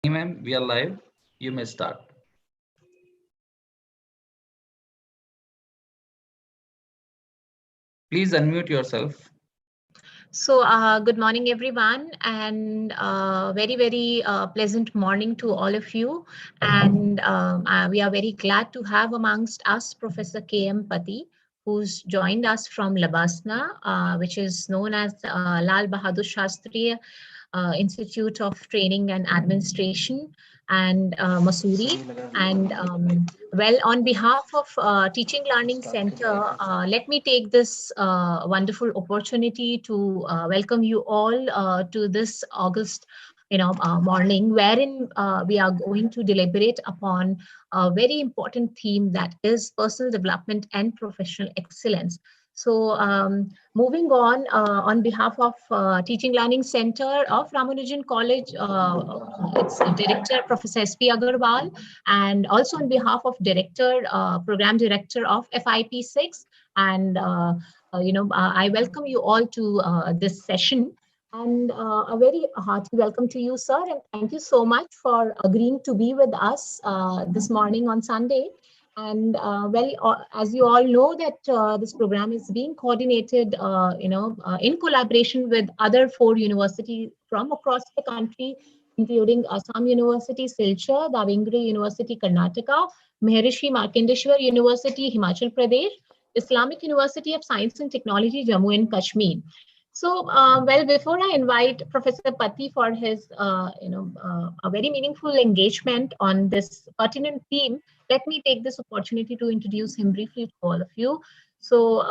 Ma'am, we are live. You may start. Please unmute yourself. So, good morning, everyone, and very pleasant morning to all of you. And we are very glad to have amongst us Professor K.M. Pati, who's joined us from Labasna, which is known as Lal Bahadur Shastri Institute of Training and Administration, and Masuri. And well, on behalf of Teaching Learning Center, let me take this wonderful opportunity to welcome you all to this August morning, wherein we are going to deliberate upon a very important theme, that is personal development and professional excellence. So moving on behalf of Teaching Learning Center of Ramanujan College, its director, Professor S.P. Agarwal, and also on behalf of program director of FIP6. And, I welcome you all to this session. And a very hearty welcome to you, sir. And thank you so much for agreeing to be with us this morning on Sunday. And as you all know, that this program is being coordinated, in collaboration with other 4 universities from across the country, including Assam University, Silchar, Davangere University, Karnataka, Maharishi Markandeshwar University, Himachal Pradesh, Islamic University of Science and Technology, Jammu and Kashmir. So, before I invite Professor Pati for his, a very meaningful engagement on this pertinent theme, let me take this opportunity to introduce him briefly to all of you. So,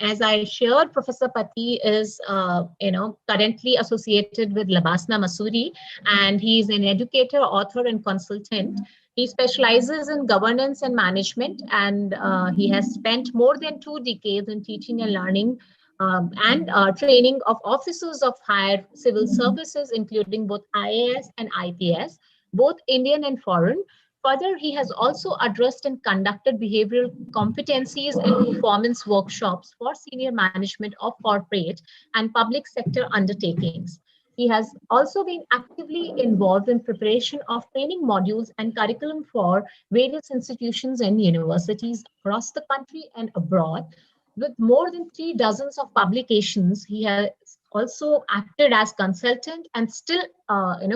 as I shared, Professor Pati is, currently associated with Labasna Masuri, and he is an educator, author, and consultant. He specializes in governance and management, and he has spent more than 2 decades in teaching and learning and training of officers of higher civil services, including both IAS and IPS, both Indian and foreign. Further, he has also addressed and conducted behavioral competencies and performance workshops for senior management of corporate and public sector undertakings. He has also been actively involved in preparation of training modules and curriculum for various institutions and universities across the country and abroad. With more than 3 dozens of publications, he has also acted as consultant and still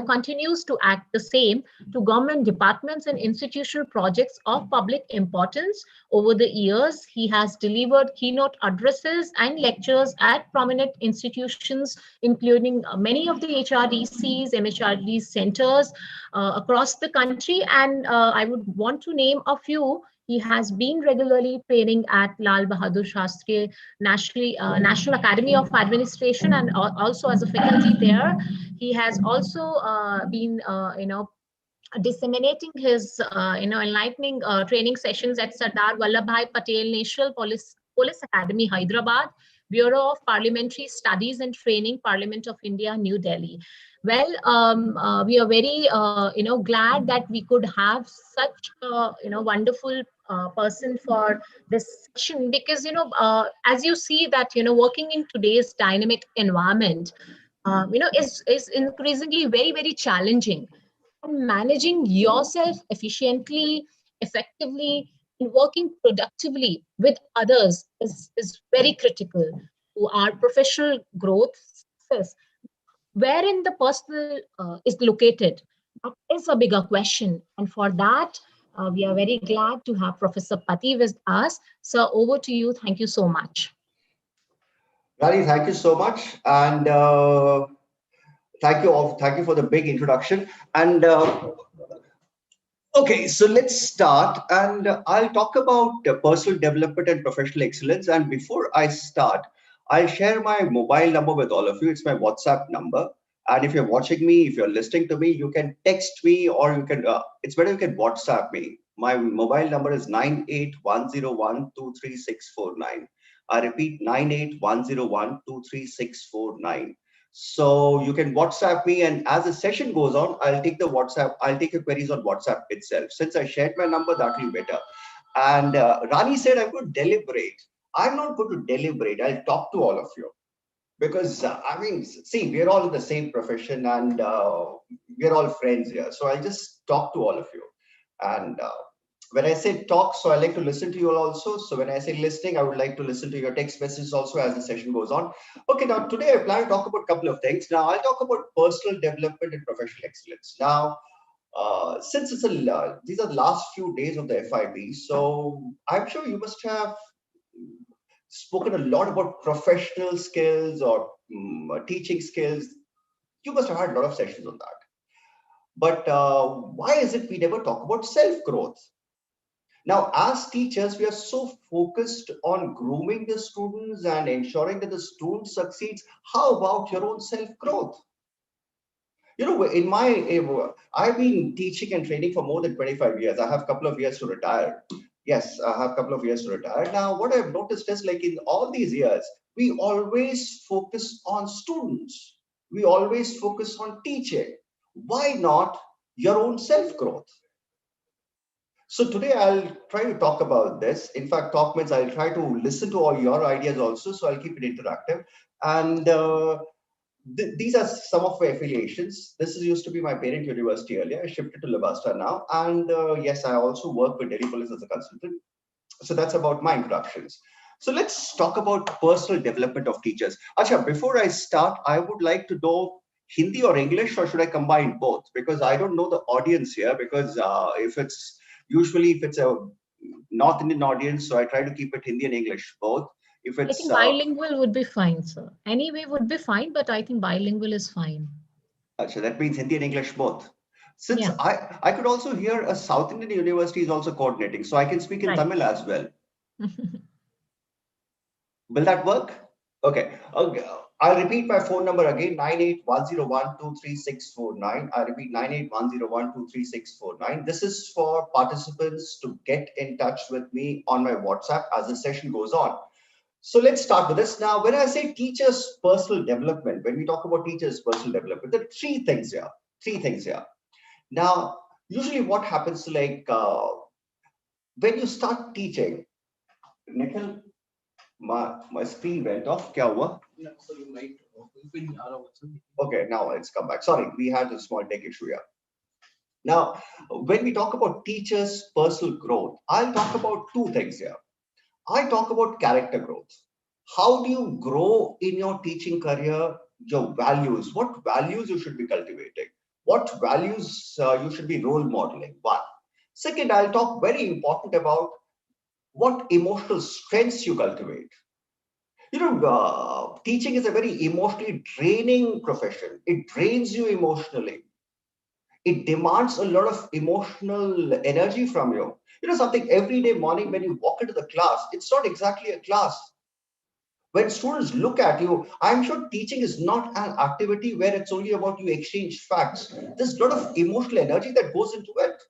continues to act the same to government departments and institutional projects of public importance. Over the years, he has delivered keynote addresses and lectures at prominent institutions, including many of the HRDCs, MHRD centers across the country. And I would want to name a few. He has been regularly training at Lal Bahadur Shastri National Academy of Administration, and also as a faculty there. He has also been, disseminating his, enlightening training sessions at Sardar Vallabhbhai Patel National Police Academy, Hyderabad, Bureau of Parliamentary Studies and Training, Parliament of India, New Delhi. Well, we are very, glad that we could have such, wonderful person for this session, because, as you see that, working in today's dynamic environment, is increasingly very challenging. And managing yourself efficiently, effectively, and working productively with others is very critical to our professional growth success. Wherein the personal is located, that is a bigger question. And for that, we are very glad to have Professor Pati with us. So over to you. Thank you so much. Rani, thank you so much. And thank you for the big introduction. And okay, so let's start. And I'll talk about personal development and professional excellence. And before I start, I'll share my mobile number with all of you. It's my WhatsApp number. And if you're watching me, if you're listening to me, you can text me, or you can, it's better you can WhatsApp me. My mobile number is 9810123649. I repeat, 9810123649. So you can WhatsApp me, and as the session goes on, I'll take your queries on WhatsApp itself. Since I shared my number, that will be better. And Rani said I'm going to deliberate. I'm not going to deliberate. I'll talk to all of you. because I mean, see, we're all in the same profession and we're all friends here. So I'll just talk to all of you. And when I say talk, so I like to listen to you all also. So when I say listening, I would like to listen to your text messages also as the session goes on. Okay, now today I plan to talk about a couple of things. Now I'll talk about personal development and professional excellence. Now, since these are the last few days of the FIB, so I'm sure you must have spoken a lot about professional skills or teaching skills. You must have had a lot of sessions on that. But why is it we never talk about self-growth? Now, as teachers, we are so focused on grooming the students and ensuring that the student succeeds. How about your own self-growth? You know, I've been teaching and training for more than 25 years. I have a couple of years to retire. Yes, I have a couple of years to retire. Now, what I've noticed is like in all these years, we always focus on students. We always focus on teaching. Why not your own self-growth? So today I'll try to talk about this. In fact, talk means I'll try to listen to all your ideas also. So I'll keep it interactive. And these are some of my affiliations. This is used to be my parent university earlier. I shifted to Labasta now. And yes, I also work with Delhi Police as a consultant. So that's about my introductions. So let's talk about personal development of teachers. Acha, before I start, I would like to know Hindi or English, or should I combine both? Because I don't know the audience here, because if it's a North Indian audience, so I try to keep it Hindi and English both. If I it's think bilingual would be fine, sir. Anyway would be fine, but I think bilingual is fine. so that means Hindi and English both. Since Yeah. I could also hear a South Indian university is also coordinating, so I can speak in Right. Tamil as well. Will that work? Okay. Okay. I'll repeat my phone number again, 9810123649. I repeat, 9810123649. This is for participants to get in touch with me on my WhatsApp as the session goes on. So let's start with this. Now, when I say teachers' personal development, when we talk about teachers' personal development, there are three things here. Now, usually what happens like when you start teaching, Nikhil, my screen went off. Kya hua? Okay, now it's come back. Sorry, we had a small tech issue here. Now, when we talk about teachers' personal growth, I'll talk about two things here. I talk about character growth. How do you grow in your teaching career? Your values, what values you should be cultivating, what values you should be role modeling. One. Second, I'll talk very important about what emotional strengths you cultivate. You know, teaching is a very emotionally draining profession. It drains you emotionally. It demands a lot of emotional energy from you. You know, something every day morning when you walk into the class, it's not exactly a class. When students look at you, I'm sure teaching is not an activity where it's only about you exchange facts. There's a lot of emotional energy that goes into it.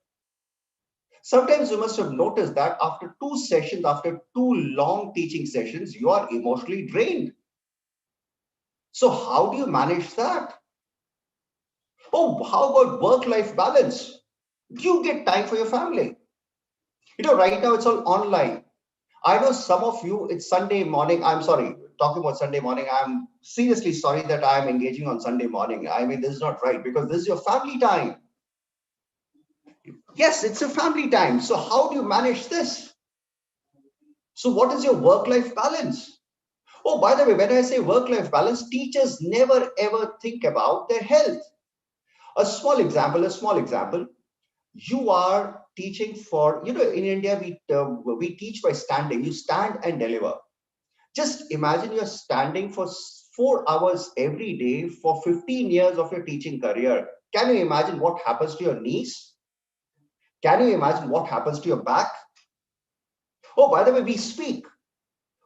Sometimes you must have noticed that after two sessions, after two long teaching sessions, you are emotionally drained. So how do you manage that? Oh, how about work-life balance? Do you get time for your family? You know, right now it's all online. I know some of you, it's Sunday morning. I'm sorry, talking about Sunday morning. I'm seriously sorry that I'm engaging on Sunday morning. I mean, this is not right because this is your family time. Yes, it's a family time. So how do you manage this? So what is your work-life balance? Oh, by the way, when I say work-life balance, teachers never ever think about their health. A small example. You are teaching for, you know, in India, we teach by standing. You stand and deliver. Just imagine you're standing for 4 hours every day for 15 years of your teaching career. Can you imagine what happens to your knees? Can you imagine what happens to your back? Oh, by the way, we speak.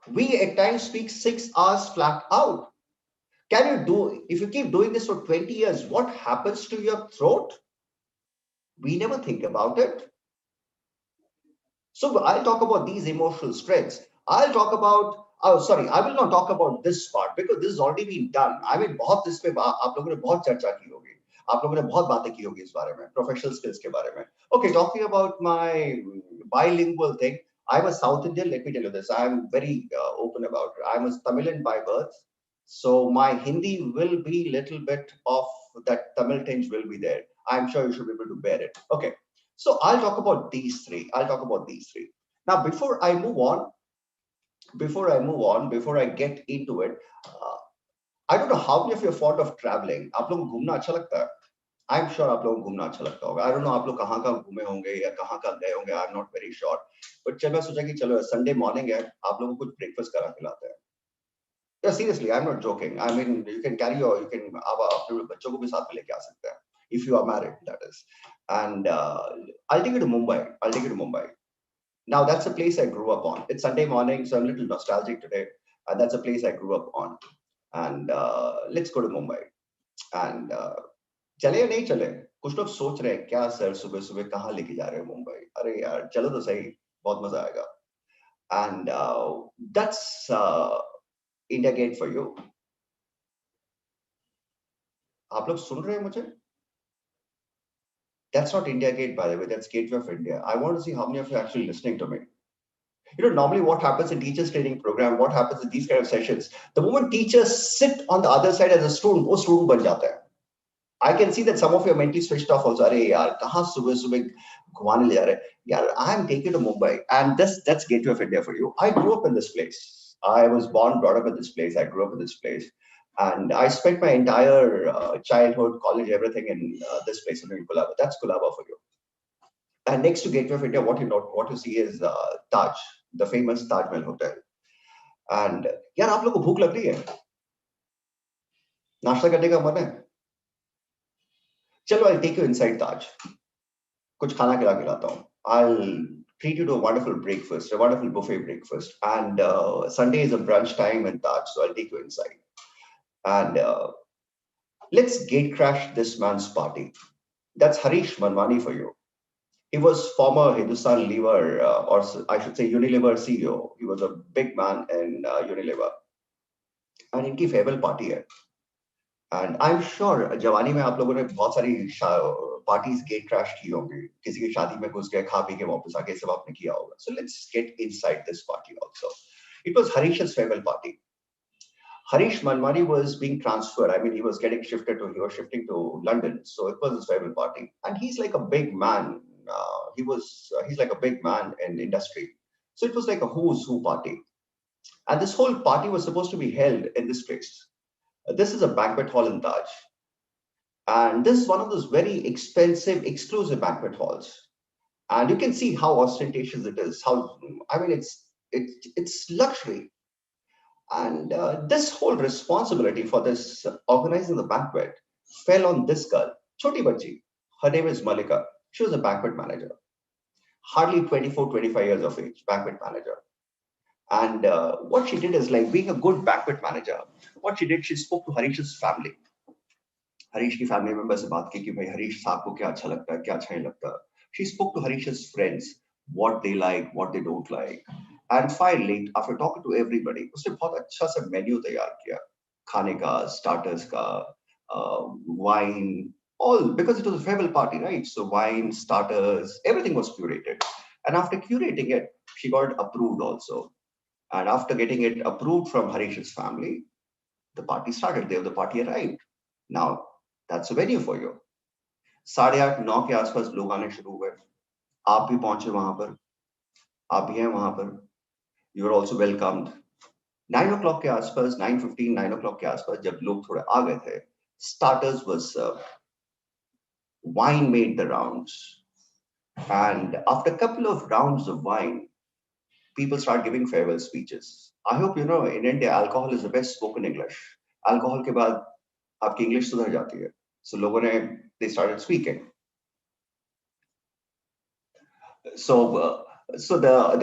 We at times speak 6 hours flat out. Can you do, if you keep doing this for 20 years, what happens to your throat? We never think about it. So I'll talk about these emotional strengths. I'll talk about, oh sorry, I will not talk about this part because this has already been done. I mean, बहुत इस पे आप लोगों ने बहुत चर्चा की होगी, आप लोगों ने बहुत बातें की होगी इस बारे में, professional skills के बारे में. Okay, talking about my bilingual thing, I'm a South Indian. Let me tell you this. I'm very open about it. I'm a Tamilian by birth. So my Hindi will be little bit of that Tamil tinge will be there. I'm sure you should be able to bear it. Okay. So I'll talk about these three. Now, before I get into it, I don't know how many of you are fond of traveling. आप लोगों को घूमना अच्छा लगता है? I'm sure आप लोगों को घूमना अच्छा लगता होगा. I don't know आप लोग कहाँ घूमे होंगे या कहाँ गए होंगे. I'm not very sure. But चलो मैं सोचा कि चलो Sunday morning है, आप लोगों को कुछ breakfast करा के लाते हैं. Yeah, seriously, I'm not joking. I mean, you can आप अपने बच्चों को भी साथ में लेके आ सकते हैं. If you are married, that is. And I'll take you to Mumbai. Now, that's a place I grew up on. It's Sunday morning, so I'm a little nostalgic today. And that's a place I grew up on. And let's go to Mumbai. And चले या नहीं चले? कुछ लोग सोच रहे हैं क्या सर सुबह सुबह कहाँ लेके जा रहे हैं मुंबई? अरे यार चलो तो सही, बहुत मजा आएगा. And that's India Gate for you. आप लोग सुन रहे हैं मुझे? That's not India Gate, by the way. That's Gateway of India. I want to see how many of you are actually listening to me. You know, normally what happens in teachers training program, what happens in these kind of sessions, the moment teachers sit on the other side as a student, वो student बन जाता है. I can see that some of you are mentally switched off also. अरे यार कहाँ सुबह सुबह घुमाने ले जा रहे हैं? यार, I'm taking you to Mumbai, and that's Gateway of India for you. I grew up in this place. I was born, brought up in this place. I grew up in this place. And I spent my entire childhood, college, everything in this place in Colaba. That's Colaba for you. And next to Gateway of India, what you see is Taj, the famous Taj Mahal Hotel. And यार आप लोग को भूख लग रही है? नाश्ता करने का मन है? चलो, I'll take you inside Taj. कुछ खाना खिलाता हूँ. I'll treat you to a wonderful breakfast, a wonderful buffet breakfast. And Sunday is a brunch time in Taj, so I'll take you inside. And let's gate crash this man's party. That's Harish Manwani for you. He was former Hindustan Lever, or I should say Unilever CEO. He was a big man in Unilever. And इनकी farewell party है. And I'm sure जवानी में आप लोगों ने बहुत सारी parties gate crash की होंगी. किसी की शादी में घुस गए, खा पी के वापस आके सब आपने किया होगा. So let's get inside this party also. It was Harish's farewell party. Harish Manwani was being transferred. I mean, he was shifting to London. So it was his farewell party. And he's like a big man. He's like a big man in industry. So it was like a who's who party. And this whole party was supposed to be held in this place. This is a banquet hall in Taj. And this is one of those very expensive, exclusive banquet halls. And you can see how ostentatious it is. It's luxury. And this whole responsibility for this organizing the banquet fell on this girl, Choti Bachi. Her name is Malika. She was a banquet manager, hardly 24, 25 years of age, banquet manager. And what she did is, like being a good banquet manager, what she did, she spoke to Harish's family. Harish की family members से बात की कि भाई हरीश साहब को क्या अच्छा लगता है, क्या अच्छा नहीं लगता. She spoke to Harish's friends, what they like, what they don't like. And finally, after talking to everybody, उसने बहुत अच्छा सा menu तैयार किया, खाने का, starters का, wine, all, because it was a farewell party, right? So wine, starters, everything was curated. And after curating it, she got it approved also. And after getting it approved from Harish's family, the party started. The party arrived. Now, that's a venue for you. 8:30, 9 के आसपास लोग आने शुरू हुए. आप भी पहुंचे वहां पर. आप भी हैं वहां पर. You are also welcomed. 9 o'clock के आसपास, 9:15, 9 o'clock के आसपास, जब लोग थोड़े आ गए थे, starters was served. Wine made the rounds. And after a couple of rounds of wine, people start giving farewell speeches. I hope you know, in India, alcohol is the best spoken English. Alcohol के बाद आपकी English सुधर जाती है. So लोगों ने, they started speaking. They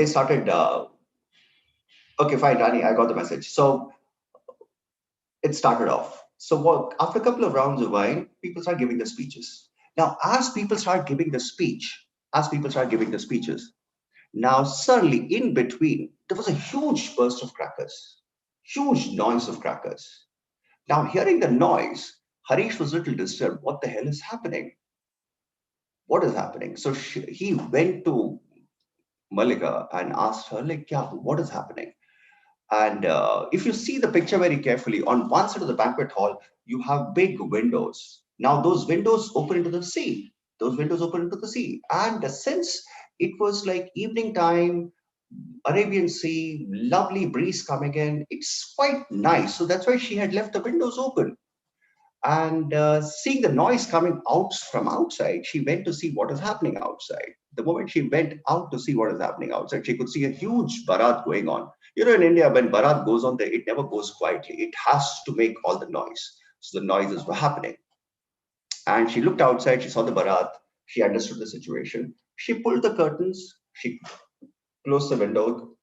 started. Okay, fine, Rani, I got the message. So it started off. So after a couple of rounds of wine, people start giving the speeches. Now, as people start giving the speeches, now suddenly in between, there was a huge burst of crackers, huge noise of crackers. Now, hearing the noise, Harish was a little disturbed. What the hell is happening? What is happening? So he went to Malika and asked her, like, what is happening? And if you see the picture very carefully, on one side of the banquet hall, you have big windows. Now those windows open into the sea. Those windows open into the sea. And since it was like evening time, Arabian Sea, lovely breeze coming in, it's quite nice. So that's why she had left the windows open. And seeing the noise coming out from outside, she went to see what is happening outside. The moment she went out to see what is happening outside, she could see a huge barat going on. You know, in India, when barat goes on there, it never goes quietly. It has to make all the noise. So the noises were happening. And she looked outside, she saw the barat, she understood the situation. She pulled the curtains, she closed the window,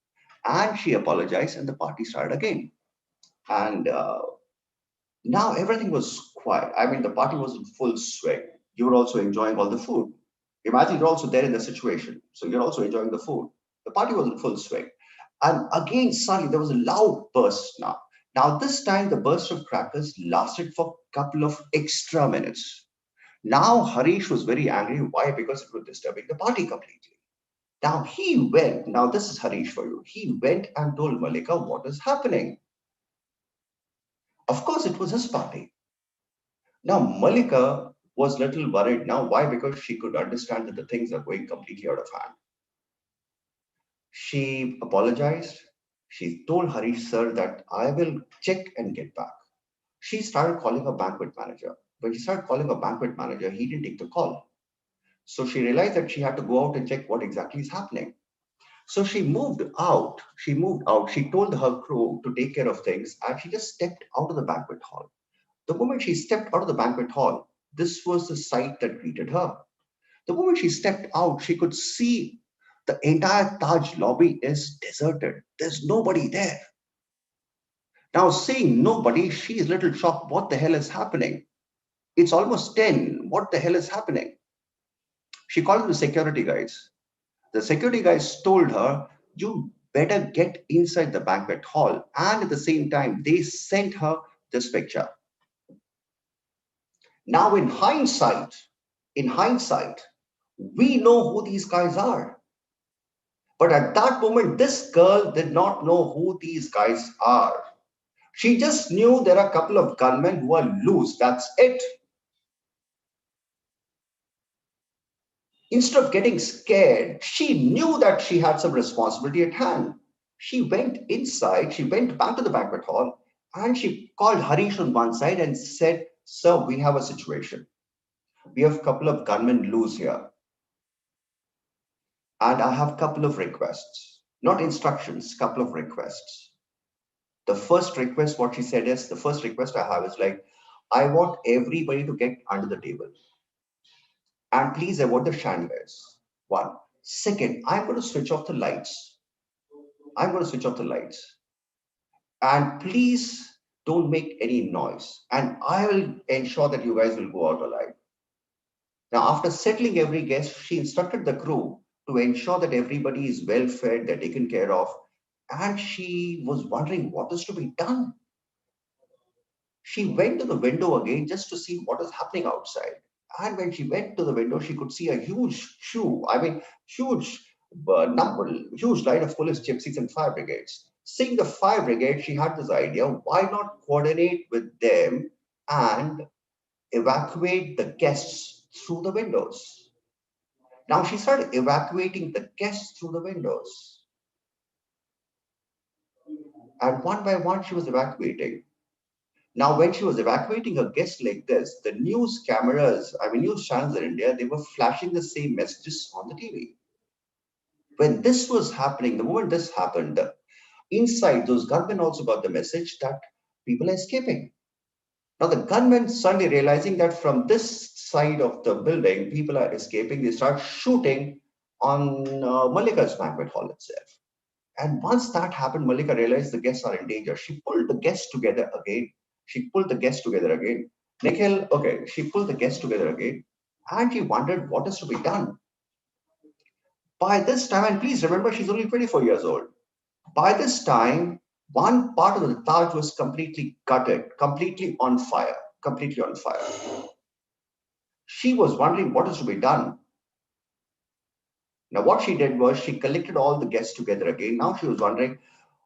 and she apologized, and the party started again. And now everything was quiet. I mean, the party was in full swing. You were also enjoying all the food. Imagine you're also there in the situation. So you're also enjoying the food. The party was in full swing. And again, suddenly there was a loud burst now. Now, this time the burst of crackers lasted for a couple of extra minutes. Now, Harish was very angry. Why? Because it was disturbing the party completely. Now, he went. Now, this is Harish for you. He went and told Malika what is happening. Of course, it was his party. Now, Malika was little worried now. Why? Because she could understand that the things are going completely out of hand. She apologized. She told Harish sir that I will check and get back. She started calling her banquet manager. When she started calling her banquet manager, he didn't take the call. So she realized that she had to go out and check what exactly is happening. So she moved out. She moved out. She told her crew to take care of things and she just stepped out of the banquet hall. The moment she stepped out of the banquet hall, this was the sight that greeted her. The moment she stepped out, she could see the entire Taj lobby is deserted. There's nobody there. Now, seeing nobody, she is a little shocked. What the hell is happening? It's almost 10. What the hell is happening? She called the security guys. The security guys told her, you better get inside the banquet hall. And at the same time, they sent her this picture. Now, in hindsight, we know who these guys are. But at that moment, this girl did not know who these guys are. She just knew there are a couple of gunmen who are loose. That's it. Instead of getting scared, she knew that she had some responsibility at hand. She went inside, she went back to the banquet hall, and she called Harish on one side and said, sir, we have a situation. We have a couple of gunmen loose here. And I have a couple of requests, not instructions, couple of requests. The first request, what she said is, the first request I have is like, I want everybody to get under the table. And please avoid the chandeliers. One. Second, I'm going to switch off the lights. I'm going to switch off the lights. And please don't make any noise. And I will ensure that you guys will go out alive. Now, after settling every guest, she instructed the crew to ensure that everybody is well fed, they're taken care of. And she was wondering what is to be done. She went to the window again just to see what is happening outside. And when she went to the window, she could see a huge queue. I mean, huge huge line of police, gypsies, and fire brigades. Seeing the fire brigade, she had this idea: why not coordinate with them and evacuate the guests through the windows? Now she started evacuating the guests through the windows, and one by one she was evacuating. Now, when she was evacuating her guests like this, the news cameras, news channels in India, they were flashing the same messages on the TV. When this was happening, the moment this happened, inside those gunmen also got the message that people are escaping. Now, the gunmen suddenly realizing that from this side of the building, people are escaping, they start shooting on Malika's banquet hall itself. And once that happened, Malika realized the guests are in danger. She pulled the guests together again. Nikhil, okay, she pulled the guests together again and she wondered what is to be done. By this time, and please remember, she's only 24 years old. By this time, one part of the Taj was completely gutted, completely on fire. She was wondering what is to be done. Now, what she did was she collected all the guests together again. Now she was wondering,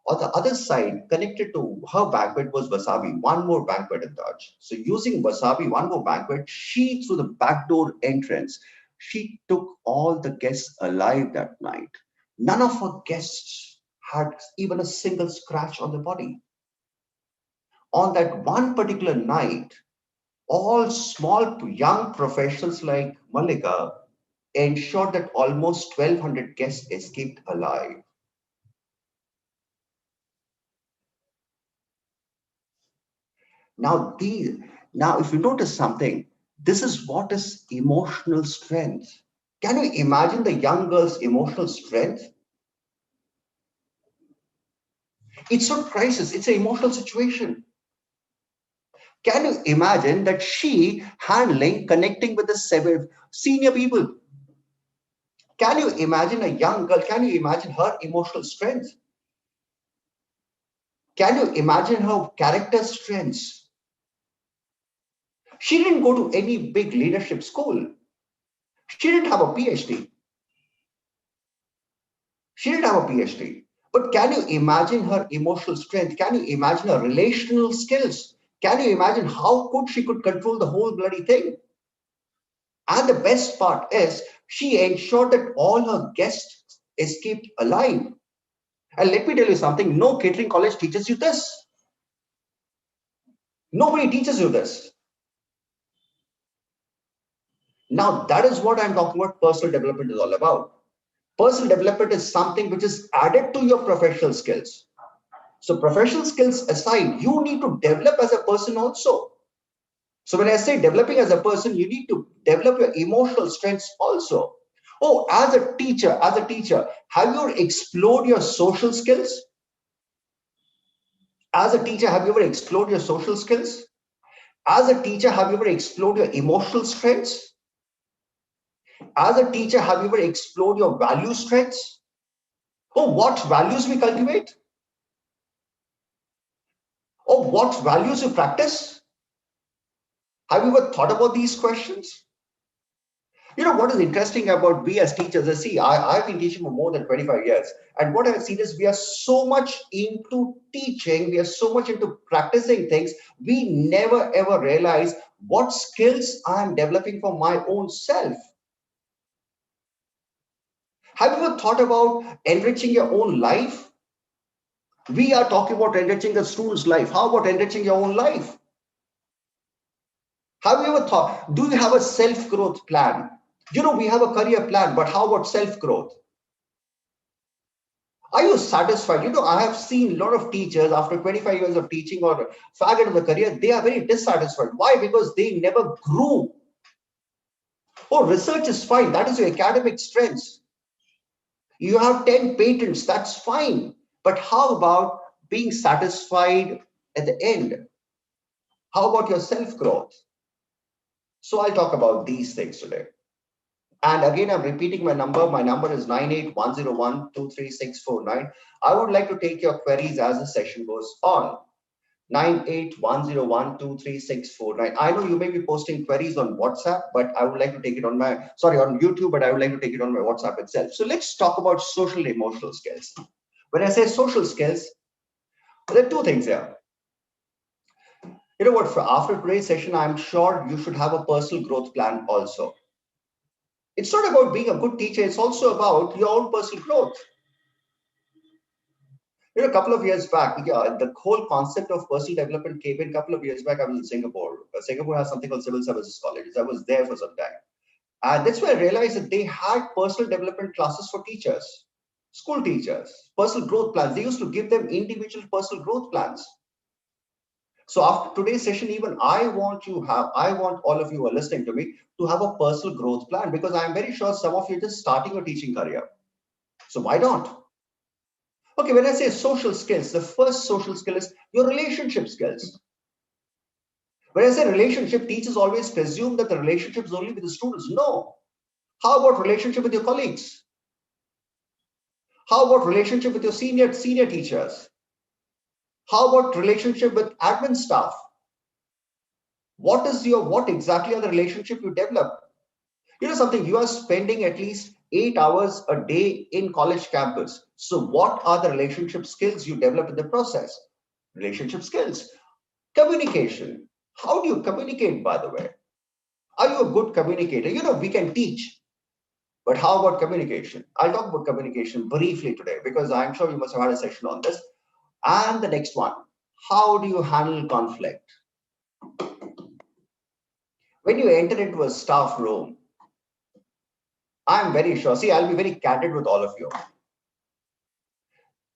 On the other side, connected to her banquet was Wasabi, one more banquet in Taj. So using Wasabi, one more banquet, she, through the back door entrance, she took all the guests alive that night. None of her guests had even a single scratch on the body. On that one particular night, all small young professionals like Malika ensured that almost 1,200 guests escaped alive. Now, if you notice something, this is what is emotional strength. Can you imagine the young girl's emotional strength? It's not crisis, it's an emotional situation. Can you imagine that she handling, connecting with the senior people? Can you imagine a young girl? Can you imagine her emotional strength? Can you imagine her character strengths? She didn't go to any big leadership school. She didn't have a PhD. She didn't have a PhD. But can you imagine her emotional strength? Can you imagine her relational skills? Can you imagine how she could control the whole bloody thing? And the best part is she ensured that all her guests escaped alive. And let me tell you something, no catering college teaches you this. Nobody teaches you this. Now, that is what I'm talking about personal development is all about. Personal development is something which is added to your professional skills. So professional skills aside, you need to develop as a person also. So when I say developing as a person, you need to develop your emotional strengths also. Oh, as a teacher, have you explored your social skills? As a teacher, have you ever explored your social skills? As a teacher, have you ever explored your emotional strengths? As a teacher, have you ever explored your value strengths? Oh, what values we cultivate? Oh, what values you practice? Have you ever thought about these questions? You know, what is interesting about we as teachers is, see, I've been teaching for more than 25 years. And what I've seen is we are so much into teaching, we are so much into practicing things, we never ever realize what skills I'm developing for my own self. Have you ever thought about enriching your own life? We are talking about enriching the student's life. How about enriching your own life? Have you ever thought, do you have a self-growth plan? You know, we have a career plan, but how about self-growth? Are you satisfied? You know, I have seen a lot of teachers after 25 years of teaching or faggot in the career, they are very dissatisfied. Why? Because they never grew. Oh, research is fine. That is your academic strengths. You have 10 patents, that's fine. But how about being satisfied at the end? How about your self-growth? So I'll talk about these things today. And again, I'm repeating my number. My number is 9810123649. I would like to take your queries as the session goes on. 9810123649. I know you may be posting queries on WhatsApp, but I would like to take it on on YouTube, but I would like to take it on my WhatsApp itself. So let's talk about social emotional skills. When I say social skills, there are two things here. You know what, after today's session, I'm sure you should have a personal growth plan also. It's not about being a good teacher, it's also about your own personal growth. You know, a couple of years back, the whole concept of personal development came in. A couple of years back, I was in Singapore. Singapore has something called civil services colleges. I was there for some time. And that's where I realized that they had personal development classes for teachers, school teachers, personal growth plans. They used to give them individual personal growth plans. So after today's session, even I want all of you who are listening to me to have a personal growth plan, because I'm very sure some of you are just starting your teaching career. So why not? Okay, when I say social skills, the first social skill is your relationship skills. When I say relationship, teachers always presume that the relationship is only with the students. No. How about relationship with your colleagues? How about relationship with your senior teachers? How about relationship with admin staff? What exactly are the relationship you develop? You know something, you are spending at least 8 hours a day in college campus. So what are the relationship skills you develop in the process? Relationship skills, communication. How do you communicate, by the way? Are you a good communicator? You know, we can teach, but how about communication? I'll talk about communication briefly today because I'm sure you must have had a session on this. And the next one, how do you handle conflict? When you enter into a staff room, I'm very sure, see, I'll be very candid with all of you.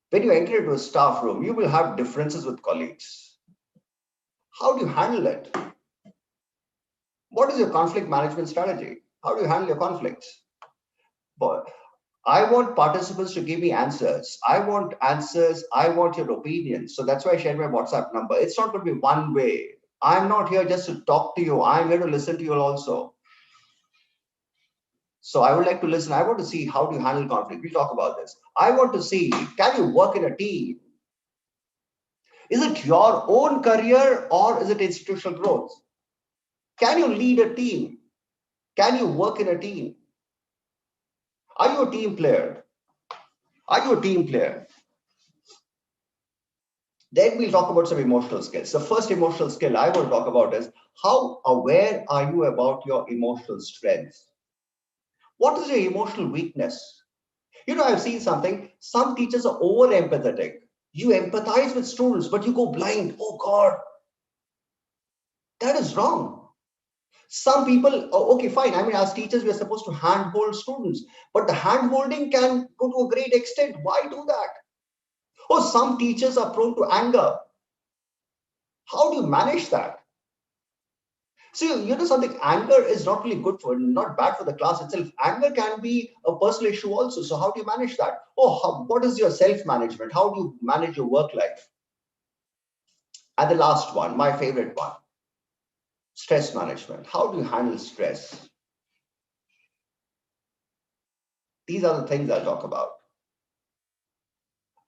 When you enter into a staff room, you will have differences with colleagues. How do you handle it? What is your conflict management strategy? How do you handle your conflicts? But I want participants to give me answers. I want answers. I want your opinions. So that's why I shared my WhatsApp number. It's not going to be one way. I'm not here just to talk to you. I'm here to listen to you also. So I would like to listen. I want to see how do you handle conflict. We'll talk about this. I want to see, can you work in a team? Is it your own career or is it institutional growth? Can you lead a team? Can you work in a team? Are you a team player? Are you a team player? Then we'll talk about some emotional skills. The first emotional skill I want to talk about is how aware are you about your emotional strengths? What is your emotional weakness? You know, I've seen something. Some teachers are over empathetic. You empathize with students, but you go blind. Oh God, that is wrong. Some people, oh, okay, fine. I mean, as teachers, we are supposed to handhold students, but the handholding can go to a great extent. Why do that? Oh, some teachers are prone to anger. How do you manage that? See, you know something, anger is not really good for, not bad for the class itself. Anger can be a personal issue also. So how do you manage that? Oh, what is your self-management? How do you manage your work life? And the last one, my favorite one, stress management. How do you handle stress? These are the things I'll talk about.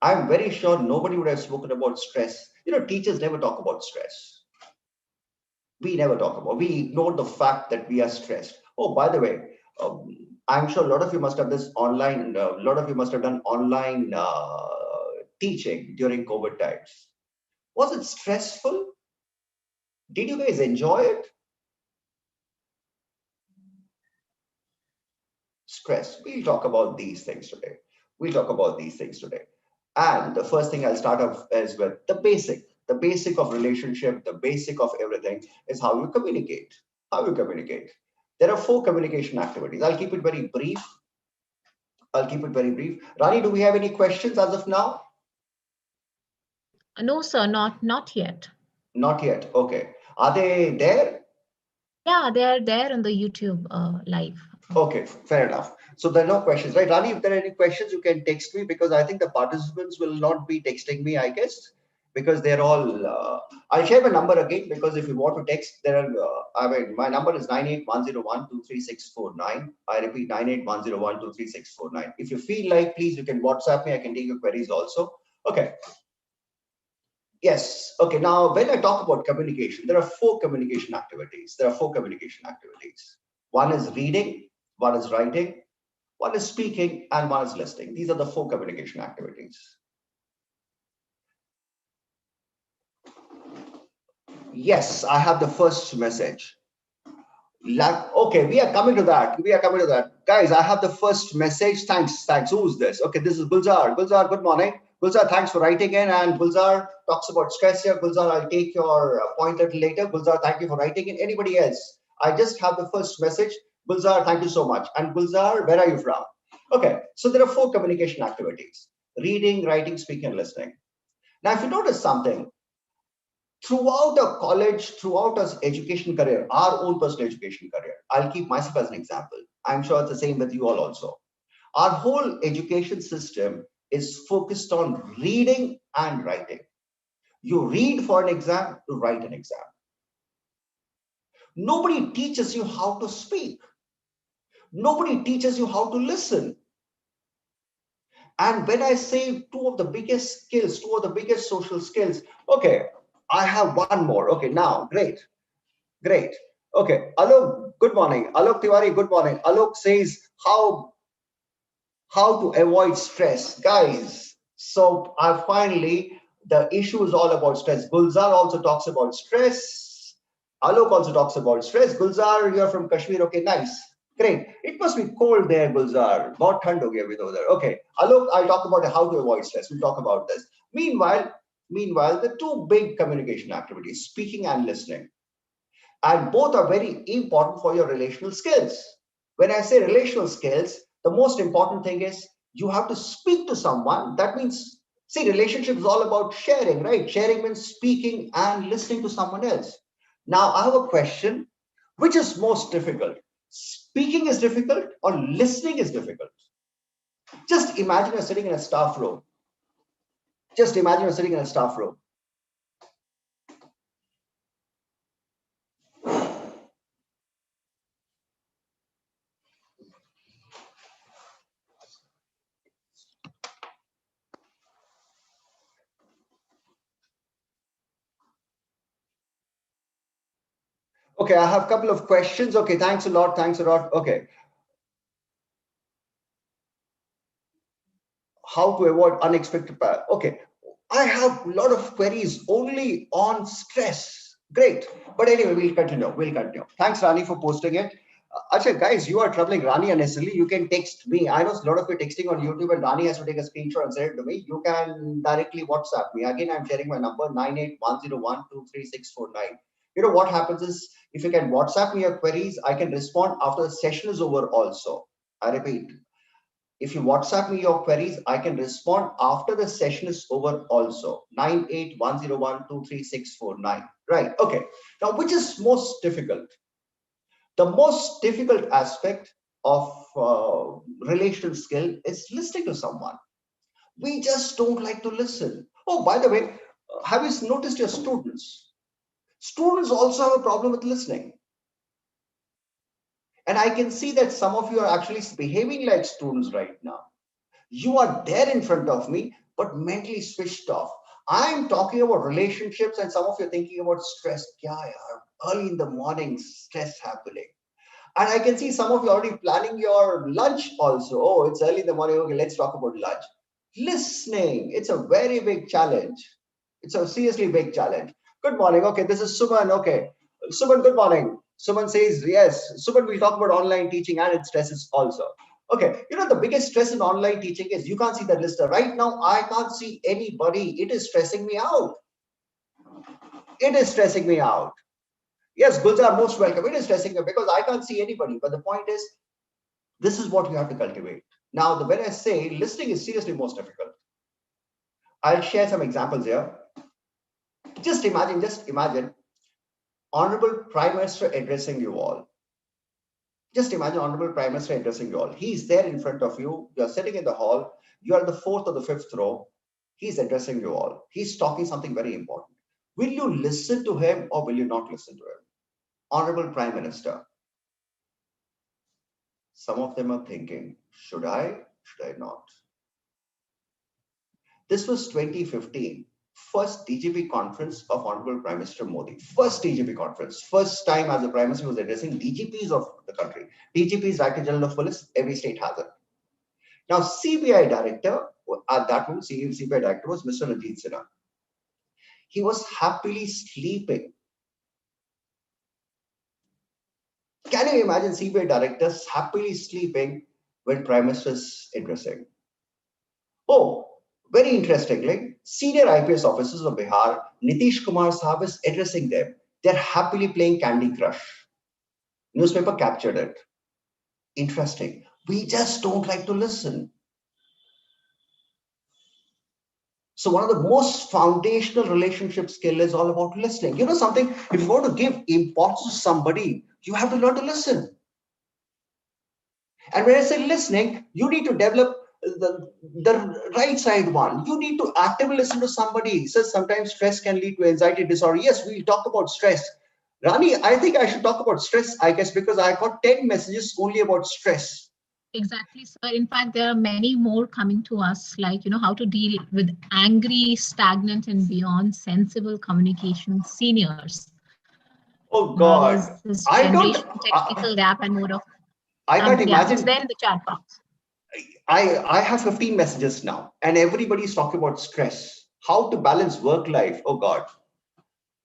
I'm very sure nobody would have spoken about stress. You know, teachers never talk about stress. We never talk about, we ignore the fact that we are stressed. Oh, by the way, I'm sure a lot of you must have this online, a lot of you must have done online teaching during COVID times. Was it stressful? Did you guys enjoy it? Stress. We'll talk about these things today. We'll talk about these things today. And the first thing I'll start off is with the basic. The basic of relationship, the basic of everything is how you communicate. How you communicate. There are 4 communication activities. I'll keep it very brief. Rani, do we have any questions as of now? No, sir, not yet. Not yet. Okay. Are they there? Yeah, they are there on the YouTube live. Okay, fair enough. So there are no questions, right? Rani, if there are any questions, you can text me because I think the participants will not be texting me, I guess, because they're all, I'll share my number again because if you want to text, there are, I mean, my number is 9810123649. I repeat, 9810123649. If you feel like, please, you can WhatsApp me. I can take your queries also. Okay. Yes. Okay. Now, when I talk about communication, there are 4 communication activities. One is reading, one is writing, one is speaking, and one is listening. These are the 4 communication activities. Yes, I have the first message. Okay, we are coming to that. Guys, I have the first message. Thanks. Who's this? Okay, this is Gulzar. Gulzar, good morning. Gulzar, thanks for writing in. And Gulzar talks about stress here. Gulzar, I'll take your point a little later. Gulzar, thank you for writing in. Anybody else? I just have the first message. Gulzar, thank you so much. And Gulzar, where are you from? Okay, so there are 4 communication activities: reading, writing, speaking, and listening. Now, if you notice something, throughout a college, throughout our education career, our own personal education career, I'll keep myself as an example. I'm sure it's the same with you all also. Our whole education system is focused on reading and writing. You read for an exam, you write an exam. Nobody teaches you how to speak. Nobody teaches you how to listen. And when I say 2 of the biggest skills, 2 of the biggest social skills, okay, I have one more. Okay, now, great. Okay, Alok, good morning. Alok Tiwari, good morning. Alok says, how how to avoid stress, guys. So the issue is all about stress. Gulzar also talks about stress. Alok also talks about stress. Gulzar, you're from Kashmir. Okay, nice. Great. It must be cold there, Gulzar. Bahut thand ho gaya abhi to udhar. Okay. Alok, I'll talk about how to avoid stress. We'll talk about this. Meanwhile, the two big communication activities, speaking and listening, and both are very important for your relational skills. When I say relational skills, the most important thing is you have to speak to someone. That means, see, relationship is all about sharing, right? Sharing means speaking and listening to someone else. Now, I have a question. Which is most difficult? Speaking is difficult or listening is difficult? Just imagine you're sitting in a staff room. Just imagine you're sitting in a staff room. Okay, I have a couple of questions. Okay, thanks a lot. Thanks a lot. Okay. How to avoid unexpected power. Okay, I have a lot of queries only on stress. Great. But anyway, we'll continue. Thanks, Rani, for posting it. Acha, guys, you are troubling Rani unnecessarily. You can text me. I know a lot of you are texting on YouTube and Rani has to take a screenshot and send it to me. You can directly WhatsApp me. Again, I'm sharing my number 9810123649. You know what happens is if you can WhatsApp me your queries, I can respond after the session is over also. I repeat, if you WhatsApp me your queries, I can respond after the session is over also. 9810123649. Right. Okay. Now, which is most difficult? The most difficult aspect of relational skill is listening to someone. We just don't like to listen. Oh, by the way, have you noticed your students? Students also have a problem with listening. And I can see that some of you are actually behaving like students right now. You are there in front of me, but mentally switched off. I'm talking about relationships and some of you are thinking about stress. Yeah, early in the morning, stress happening. And I can see some of you already planning your lunch also. Oh, it's early in the morning. Okay, let's talk about lunch. Listening, it's a very big challenge. It's a seriously big challenge. Good morning. Okay, this is Suman. Okay, Suman, good morning. Suman says, yes. Suman, we'll talk about online teaching and its stresses also. Okay, you know, the biggest stress in online teaching is you can't see the listener. Right now, I can't see anybody. It is stressing me out. It is stressing me out. Yes, Gulzar, most welcome. It is stressing me because I can't see anybody. But the point is, this is what you have to cultivate. Now, when I say listening is seriously most difficult, I'll share some examples here. Just imagine Honorable Prime Minister addressing you all. Just imagine Honorable Prime Minister addressing you all. He's there in front of you. You're sitting in the hall. You are in the 4th or the 5th row. He's addressing you all. He's talking something very important. Will you listen to him or will you not listen to him? Honorable Prime Minister. Some of them are thinking, should I not? This was 2015, first DGP conference of Honorable Prime Minister Modi. First DGP conference, first time as a Prime Minister was addressing DGPs of the country. DGPs, Director General of Police, every state has it. Now, CBI Director, at that time, CBI Director was Mr. Ajit Sinha. He was happily sleeping. Can you imagine CBI directors happily sleeping when Prime Minister is addressing? Oh, very interestingly, senior IPS officers of Bihar, Nitish Kumar Sahab is addressing them. They're happily playing Candy Crush. Newspaper captured it. Interesting. We just don't like to listen. So one of the most foundational relationship skill is all about listening. You know something, if you want to give importance to somebody, you have to learn to listen. And when I say listening, you need to develop the right side one. You need to actively listen to somebody. So sometimes stress can lead to anxiety disorder. Yes, we'll talk about stress. Rani, I think I should talk about stress, I guess, because I got 10 messages only about stress. Exactly, sir. In fact, there are many more coming to us, like, how to deal with angry, stagnant, and beyond sensible communication seniors. Oh, God. There's this generation technical gap and more of I can't imagine. It's there in the chat box. I have 15 messages now, and everybody's talking about stress, how to balance work life. Oh God.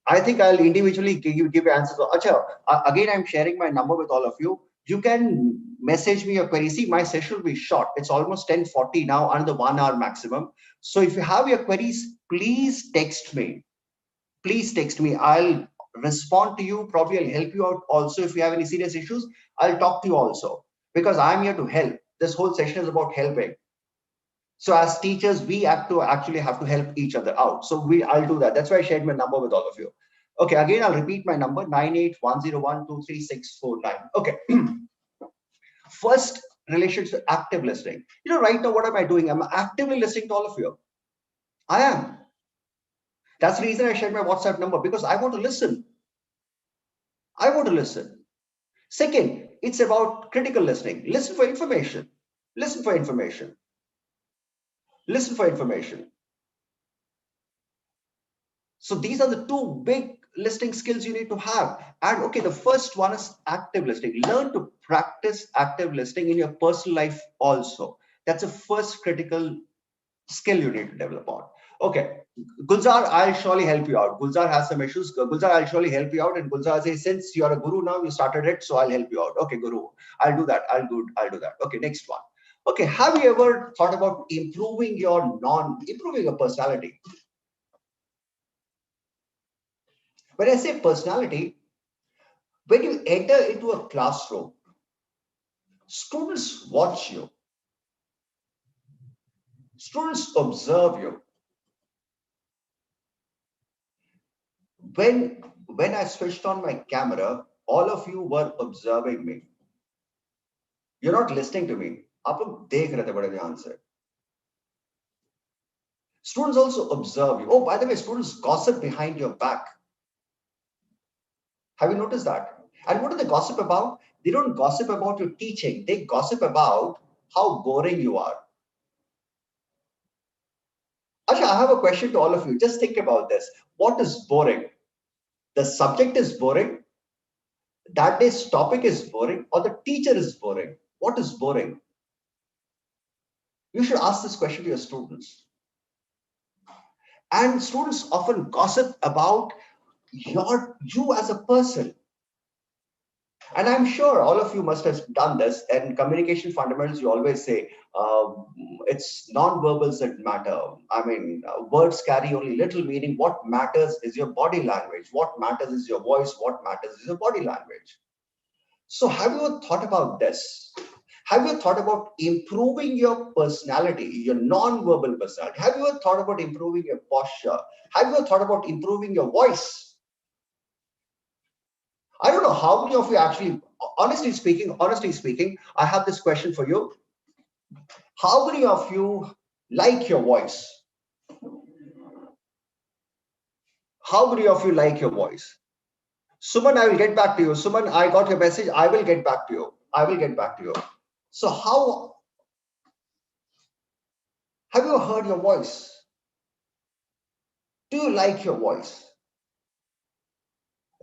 I think I'll individually give you answers. Acha, again, I'm sharing my number with all of you. You can message me your query. See, my session will be short. It's almost 10:40 now, under 1 hour maximum. So if you have your queries, please text me. Please text me. I'll respond to you. Probably I'll help you out also. If you have any serious issues, I'll talk to you also, because I'm here to help. This whole session is about helping. So as teachers, we have to actually have to help each other out. So I'll do that. That's why I shared my number with all of you. Okay, again, I'll repeat my number, 9810123649. Okay. First, relationship active listening. Right now, what am I doing? I'm actively listening to all of you. I am. That's the reason I shared my WhatsApp number, because I want to listen. I want to listen. Second, it's about critical listening. Listen for information. Listen for information. Listen for information. So these are the two big listening skills you need to have. And okay, the first one is active listening. Learn to practice active listening in your personal life also. That's the first critical skill you need to develop on. Okay, Gulzar, I'll surely help you out. Gulzar has some issues. Gulzar, I'll surely help you out. And Gulzar says, since you're a guru now, you started it, so I'll help you out. Okay, guru, I'll do that. I'll do that. Okay, next one. Okay, have you ever thought about improving your personality? When I say personality, when you enter into a classroom, students watch you. Students observe you. When I switched on my camera, all of you were observing me. You're not listening to me. आप लोग देख रहे थे बड़े ध्यान से. Students also observe you. Oh, by the way, students gossip behind your back. Have you noticed that? And what do they gossip about? They don't gossip about your teaching. They gossip about how boring you are. Asha, I have a question to all of you. Just think about this. What is boring? The subject is boring? That day's topic is boring? Or the teacher is boring? What is boring? You should ask this question to your students. And students often gossip about you as a person. And I'm sure all of you must have done this. And communication fundamentals, you always say, it's non-verbals that matter. I mean, words carry only little meaning. What matters is your body language. What matters is your voice. What matters is your body language. So have you ever thought about this? Have you thought about improving your personality, your non-verbal personality? Have you ever thought about improving your posture? Have you ever thought about improving your voice? I don't know how many of you actually, honestly speaking, I have this question for you. How many of you like your voice? How many of you like your voice? Suman, I will get back to you. Suman, I got your message. I will get back to you. So how have you heard your voice? Do you like your voice?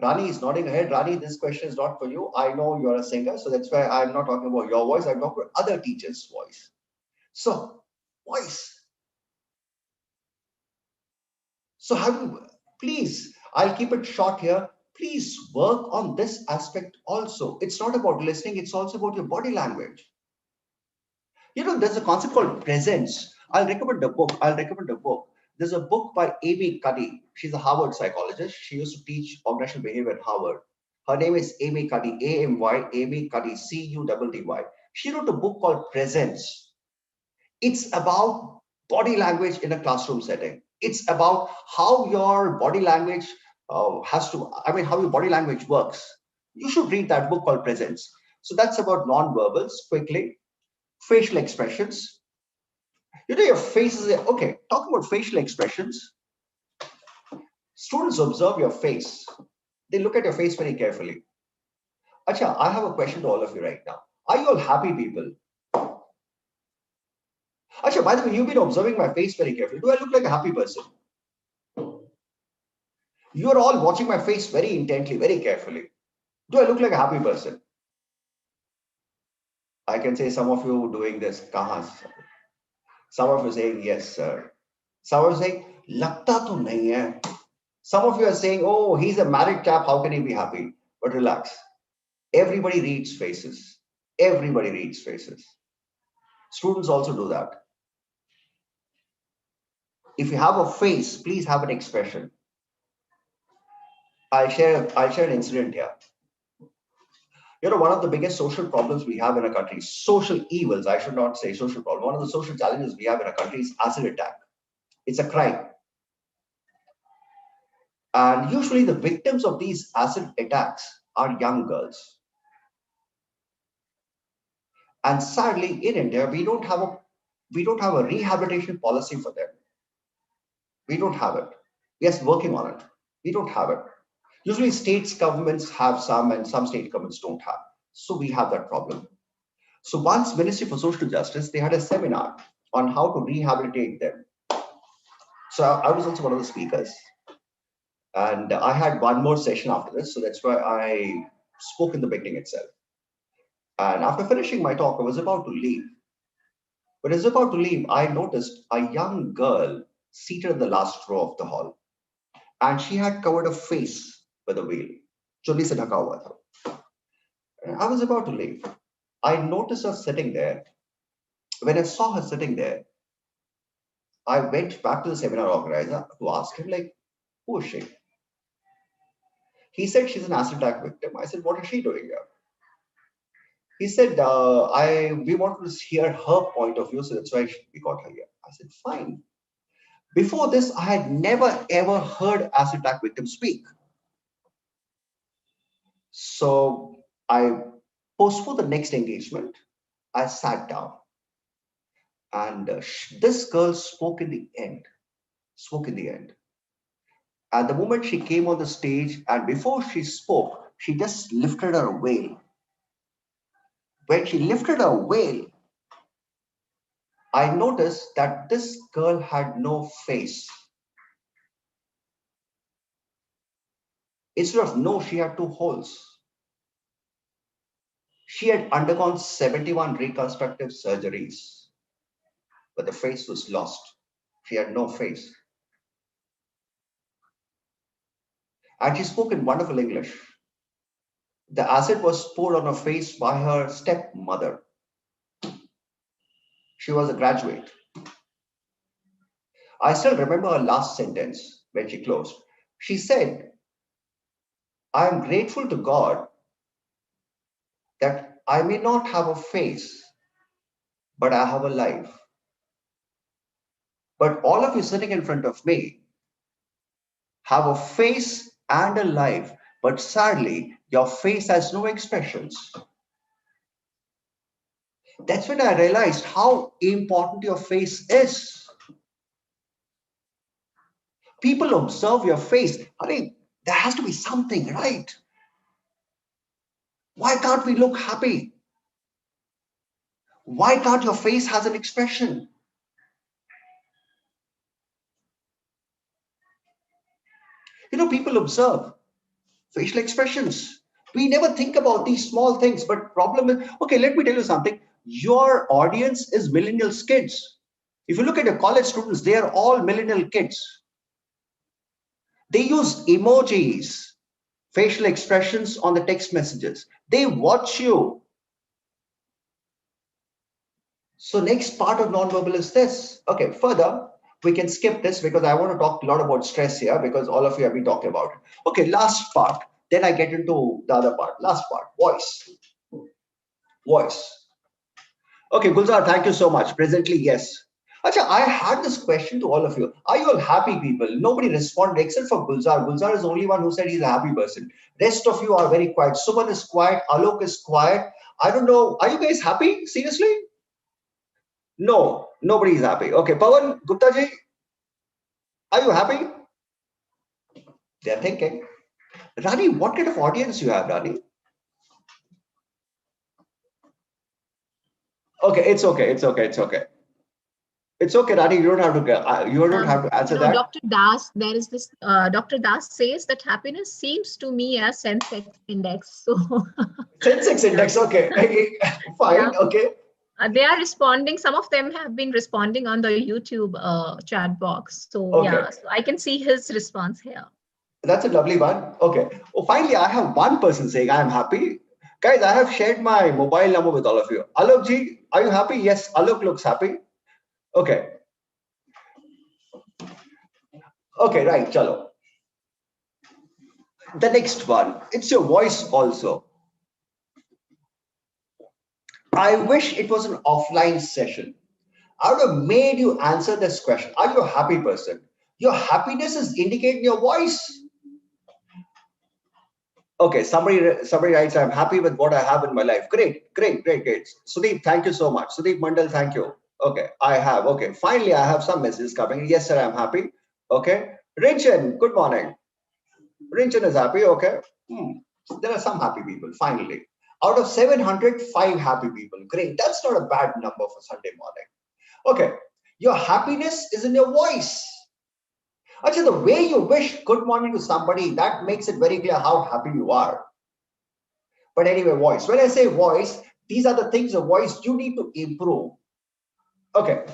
Rani is nodding her head. Rani, this question is not for you. I know you're a singer, so that's why I'm not talking about your voice. I'm talking about other teachers' voice. So, voice. So please, I'll keep it short here. Please work on this aspect also. It's not about listening. It's also about your body language. There's a concept called presence. I'll recommend a book. There's a book by Amy Cuddy. She's a Harvard psychologist. She used to teach organizational behavior at Harvard. Her name is Amy Cuddy, A-M-Y, Amy Cuddy, C-U-D-D-Y. She wrote a book called Presence. It's about body language in a classroom setting. It's about how your body language how your body language works. You should read that book called Presence. So that's about non-verbals. Quickly, facial expressions. Your face is okay. Talking about facial expressions, students observe your face. They look at your face very carefully. Acha, I have a question to all of you right now. Are you all happy people? Acha, by the way, you've been observing my face very carefully. Do I look like a happy person? You're all watching my face very intently, very carefully. Do I look like a happy person? I can say some of you doing this. Kahan, sir? Some of you saying yes, sir. Some of you saying Lagta to nahi hai. Some of you are saying, oh, he's a married chap. How can he be happy? But relax. Everybody reads faces. Everybody reads faces. Students also do that. If you have a face, please have an expression. I'll share an incident here. You know, one of the biggest social problems we have in a country, social evils, I should not say social problem. One of the social challenges we have in a country is acid attack. It's a crime. And usually the victims of these acid attacks are young girls. And sadly, in India, we don't have a rehabilitation policy for them. We don't have it. Yes, working on it. We don't have it. Usually states governments have some and some state governments don't have. So we have that problem. So once Ministry for Social Justice, they had a seminar on how to rehabilitate them. So I was also one of the speakers. And I had one more session after this. So that's why I spoke in the beginning itself. And after finishing my talk, I was about to leave. When I was about to leave, I noticed a young girl seated in the last row of the hall. And she had covered her face with a veil. Choli se dhaka hua tha. And I was about to leave. I noticed her sitting there. When I saw her sitting there, I went back to the seminar organizer to ask him, like, who is she? He said she's an acid attack victim. I said, what is she doing here? He said, we wanted to hear her point of view, so that's why we got her here. I said, fine. Before this, I had never ever heard acid attack victims speak. So I postponed the next engagement. I sat down. And this girl spoke in the end. And the moment she came on the stage, and before she spoke, she just lifted her veil. When she lifted her veil, I noticed that this girl had no face. Instead of no, she had two holes. She had undergone 71 reconstructive surgeries, but the face was lost. She had no face. And she spoke in wonderful English. The acid was poured on her face by her stepmother. She was a graduate. I still remember her last sentence when she closed. She said, I am grateful to God that I may not have a face, but I have a life. But all of you sitting in front of me have a face and a life, but sadly, your face has no expressions. That's when I realized how important your face is. People observe your face. Hurry, there has to be something, right? Why can't we look happy? Why can't your face have an expression? You know, people observe facial expressions. We never think about these small things, but problem is, okay, let me tell you something. Your audience is millennials kids. If you look at your college students, they are all millennial kids. They use emojis, facial expressions on the text messages. They watch you. So next part of nonverbal is this. Okay, further, we can skip this because I want to talk a lot about stress here because all of you have been talking about it. Okay, last part. Then I get into the other part. Last part, voice. Voice. Okay, Gulzar, thank you so much. Presently, yes. Acha, I had this question to all of you. Are you all happy people? Nobody responded except for Gulzar. Gulzar is the only one who said he's a happy person. Rest of you are very quiet. Suman is quiet. Alok is quiet. I don't know. Are you guys happy? Seriously? No, nobody is happy. Okay, Pawan Gupta ji, are you happy? They're thinking. Rani, what kind of audience you have, Rani? Okay, it's okay. It's okay, Rani. You don't have to. You don't have to answer No, that. Dr. Das, there is this, Dr. Das says that happiness seems to me as Sensex index. So Sensex index. Okay. Fine. yeah. Okay. They are responding. Some of them have been responding on the YouTube chat box. So Okay. yeah, so I can see his response here. That's a lovely one. Okay. Oh, finally, I have one person saying I am happy. Guys, I have shared my mobile number with all of you. Alok ji, are you happy? Yes, Alok looks happy. Okay. Okay, right. Chalo. The next one. It's your voice also. I wish it was an offline session. I would have made you answer this question. Are you a happy person? Your happiness is indicated in your voice. Okay, somebody writes, I'm happy with what I have in my life. Great. Sudeep, thank you so much. Sudeep Mandal, thank you. Okay, I have. Okay, finally, I have some messages coming. Yes, sir, I'm happy. Okay, Rinchan, good morning. Rinchan is happy. Okay, there are some happy people. Finally, out of 700, 5 happy people. Great. That's not a bad number for Sunday morning. Okay, your happiness is in your voice. Actually, the way you wish good morning to somebody, that makes it very clear how happy you are. But anyway, voice. When I say voice, these are the things of voice you need to improve. Okay.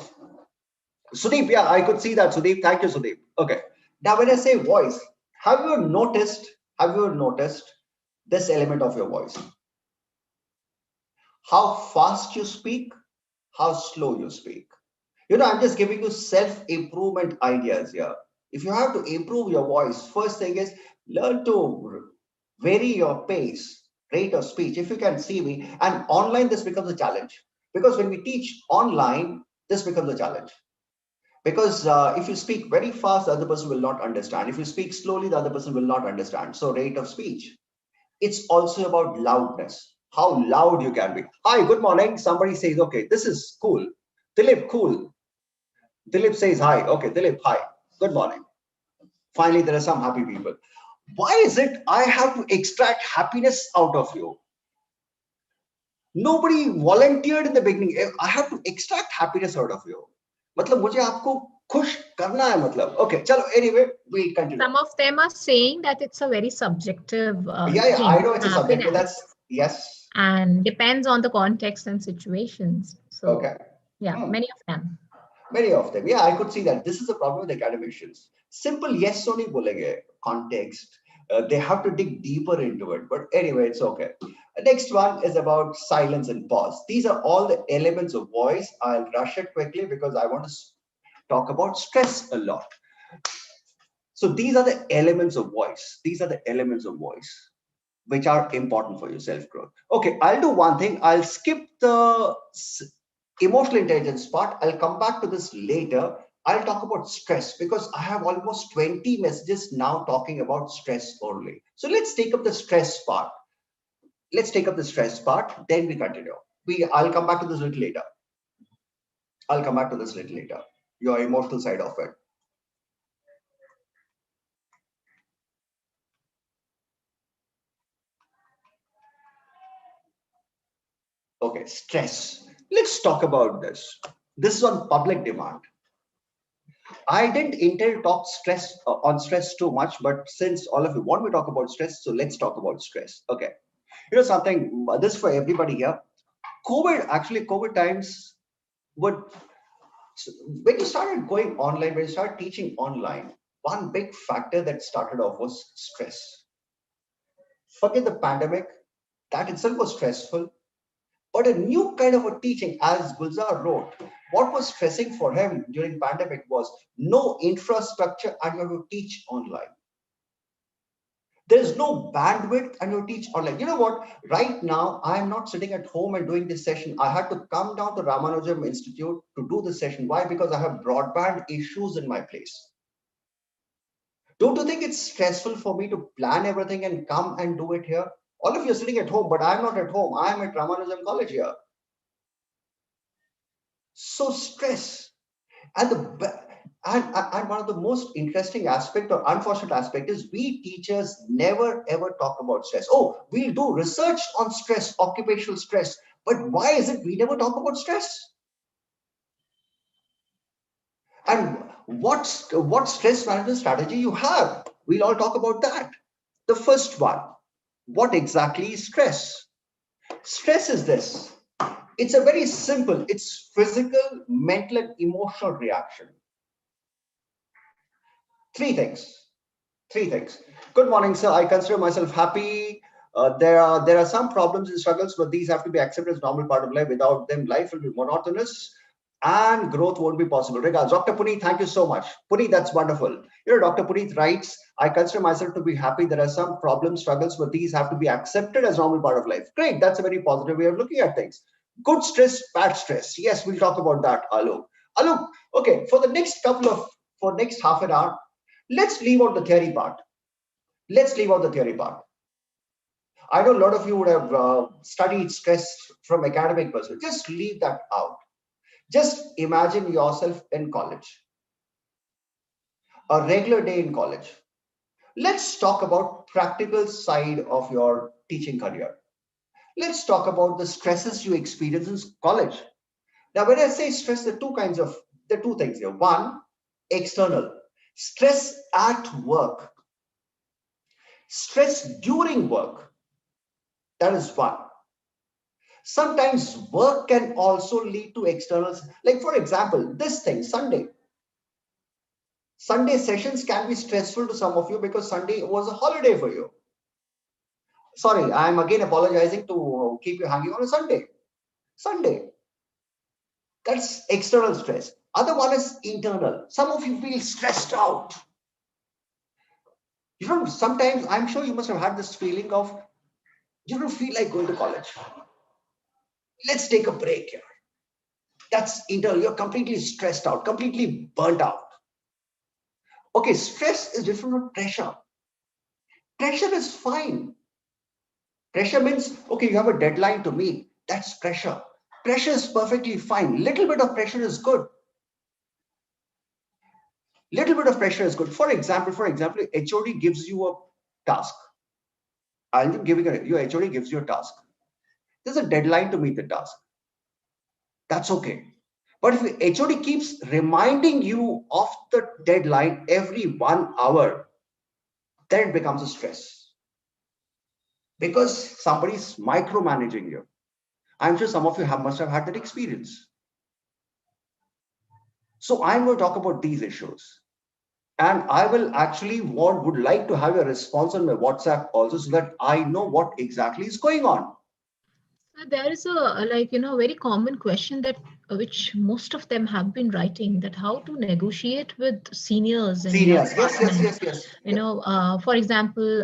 Sudeep, yeah, I could see that. Sudeep, thank you, Sudeep. Okay. Now, when I say voice, have you noticed this element of your voice? How fast you speak, how slow you speak. I'm just giving you self-improvement ideas here. If you have to improve your voice, first thing is learn to vary your pace, rate of speech. If you can see me, and online, this becomes a challenge. Because when we teach online, this becomes a challenge. Because if you speak very fast, the other person will not understand. If you speak slowly, the other person will not understand. So rate of speech. It's also about loudness, how loud you can be. Hi, good morning. Somebody says, okay, this is cool. Dilip, cool. Dilip says hi. Okay, Dilip, hi. Good morning. Finally, there are some happy people. Why is it I have to extract happiness out of you? Nobody volunteered in the beginning. I have to extract happiness out of you. मतलब मुझे आपको खुश करना है मतलब. Okay, chalo. Anyway, we'll continue. Some of them are saying that it's a very subjective yeah, thing, I know it's a subject, but happiness. that's yes. And depends on the context and situations. So okay. Yeah, many of them. Many of them. Yeah, I could see that. This is the problem with academicians. Simple yes only bolenge. Context. They have to dig deeper into it. But anyway, it's okay. Next one is about silence and pause. These are all the elements of voice. I'll rush it quickly because I want to talk about stress a lot. So these are the elements of voice. These are the elements of voice which are important for your self-growth. Okay, I'll do one thing. I'll skip the emotional intelligence part. I'll come back to this later. I'll talk about stress because I have almost 20 messages now talking about stress only. So let's take up the stress part. Let's take up the stress part, then we continue. I'll come back to this a little later. I'll come back to this a little later. Your emotional side of it. Okay, stress. Let's talk about this. This is on public demand. I didn't intend to talk on stress too much, but since all of you want me to talk about stress, so let's talk about stress. Okay. Something, this for everybody here. COVID times when you started going online, when you started teaching online, one big factor that started off was stress. Forget the pandemic, that itself was stressful. But a new kind of a teaching, as Gulzar wrote, what was stressing for him during pandemic was no infrastructure and you have to teach online. There's no bandwidth and you teach online. You know what? Right now, I'm not sitting at home and doing this session. I had to come down to Ramanujam Institute to do this session. Why? Because I have broadband issues in my place. Don't you think it's stressful for me to plan everything and come and do it here? All of you are sitting at home, but I'm not at home. I'm at Ramanujam College here. So stress. And one of the most interesting aspect or unfortunate aspect is we teachers never ever talk about stress. Oh, we'll do research on stress, occupational stress. But why is it we never talk about stress? And what stress management strategy you have? We'll all talk about that. The first one, what exactly is stress? Stress is this. It's a very simple, it's physical, mental, and emotional reaction. Three things. Three things. Good morning, sir. I consider myself happy. There are some problems and struggles, but these have to be accepted as normal part of life. Without them, life will be monotonous and growth won't be possible. Regards, Dr. Puneet, thank you so much. Puneet, that's wonderful. Dr. Puneet writes, I consider myself to be happy. There are some problems, struggles, but these have to be accepted as normal part of life. Great. That's a very positive way of looking at things. Good stress, bad stress. Yes, we'll talk about that, Alok. Alok, okay, for next half an hour, let's leave out the theory part. Let's leave out the theory part. I know a lot of you would have studied stress from academic perspective. Just leave that out. Just imagine yourself in college, a regular day in college. Let's talk about practical side of your teaching career. Let's talk about the stresses you experience in college. Now, when I say stress, there are two things here. One, external, stress at work, stress during work. That is one. Sometimes work can also lead to externals. Like for example, this thing, Sunday. Sunday sessions can be stressful to some of you because Sunday was a holiday for you. Sorry, I'm again apologizing to keep you hanging on a Sunday. Sunday. That's external stress. Other one is internal. Some of you feel stressed out. Sometimes I'm sure you must have had this feeling of you don't feel like going to college. Let's take a break here. That's internal. You're completely stressed out, completely burnt out. Okay, stress is different from pressure. Pressure is fine. Pressure means, okay, you have a deadline to meet. That's pressure. Pressure is perfectly fine. Little bit of pressure is good. Little bit of pressure is good. For example, HOD gives you a task. I'm giving your HOD gives you a task. There's a deadline to meet the task. That's okay. But if HOD keeps reminding you of the deadline every 1 hour, then it becomes a stress. Because somebody's micromanaging you. I'm sure some of you must have had that experience. So I'm going to talk about these issues. And I will actually would like to have a response on my WhatsApp also so that I know what exactly is going on. There is a very common question that which most of them have been writing, that how to negotiate with seniors in your department. Yes. For example,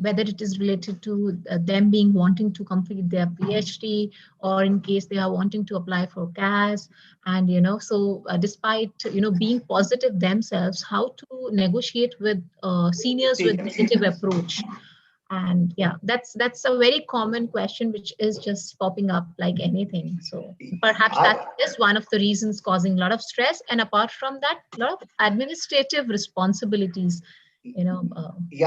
whether it is related to them being wanting to complete their PhD, or in case they are wanting to apply for CAS, and despite being positive themselves, how to negotiate with seniors with negative approach. And yeah, that's a very common question which is just popping up like anything. So perhaps that is one of the reasons causing a lot of stress, and apart from that, a lot of administrative responsibilities. Yeah,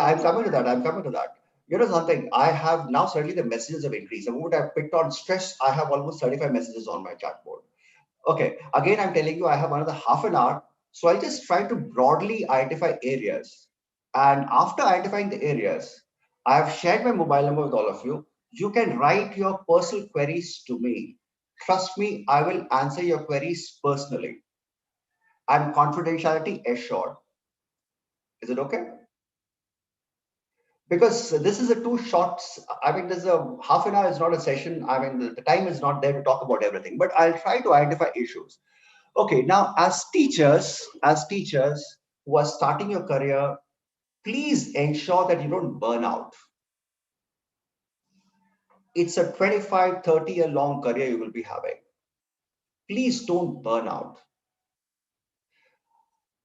I'm coming to that. You know something, I have now certainly the messages have increased. The moment I've picked on stress, I have almost 35 messages on my chat board. Okay, again, I'm telling you, I have another half an hour. So I'll just try to broadly identify areas. And after identifying the areas, I've shared my mobile number with all of you. You can write your personal queries to me. Trust me, I will answer your queries personally. And confidentiality assured. Is it okay? Because this is a too short, I mean, this is a half an hour is not a session. I mean, the time is not there to talk about everything, but I'll try to identify issues. Okay, now as teachers who are starting your career, please ensure that you don't burn out. It's a 25, 30-year long career you will be having. Please don't burn out.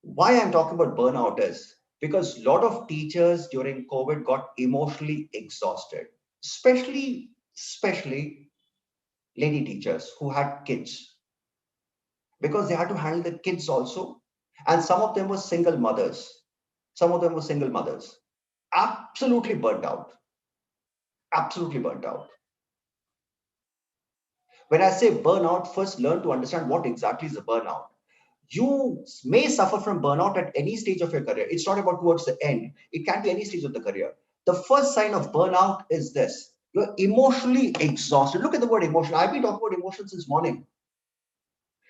Why I'm talking about burnout is because a lot of teachers during COVID got emotionally exhausted, especially lady teachers who had kids, because they had to handle the kids also. And some of them were single mothers. Absolutely burnt out. Absolutely burnt out. When I say burnout, first learn to understand what exactly is a burnout. You may suffer from burnout at any stage of your career. It's not about towards the end. It can be any stage of the career. The first sign of burnout is this. You're emotionally exhausted. Look at the word emotion. I've been talking about emotions since morning.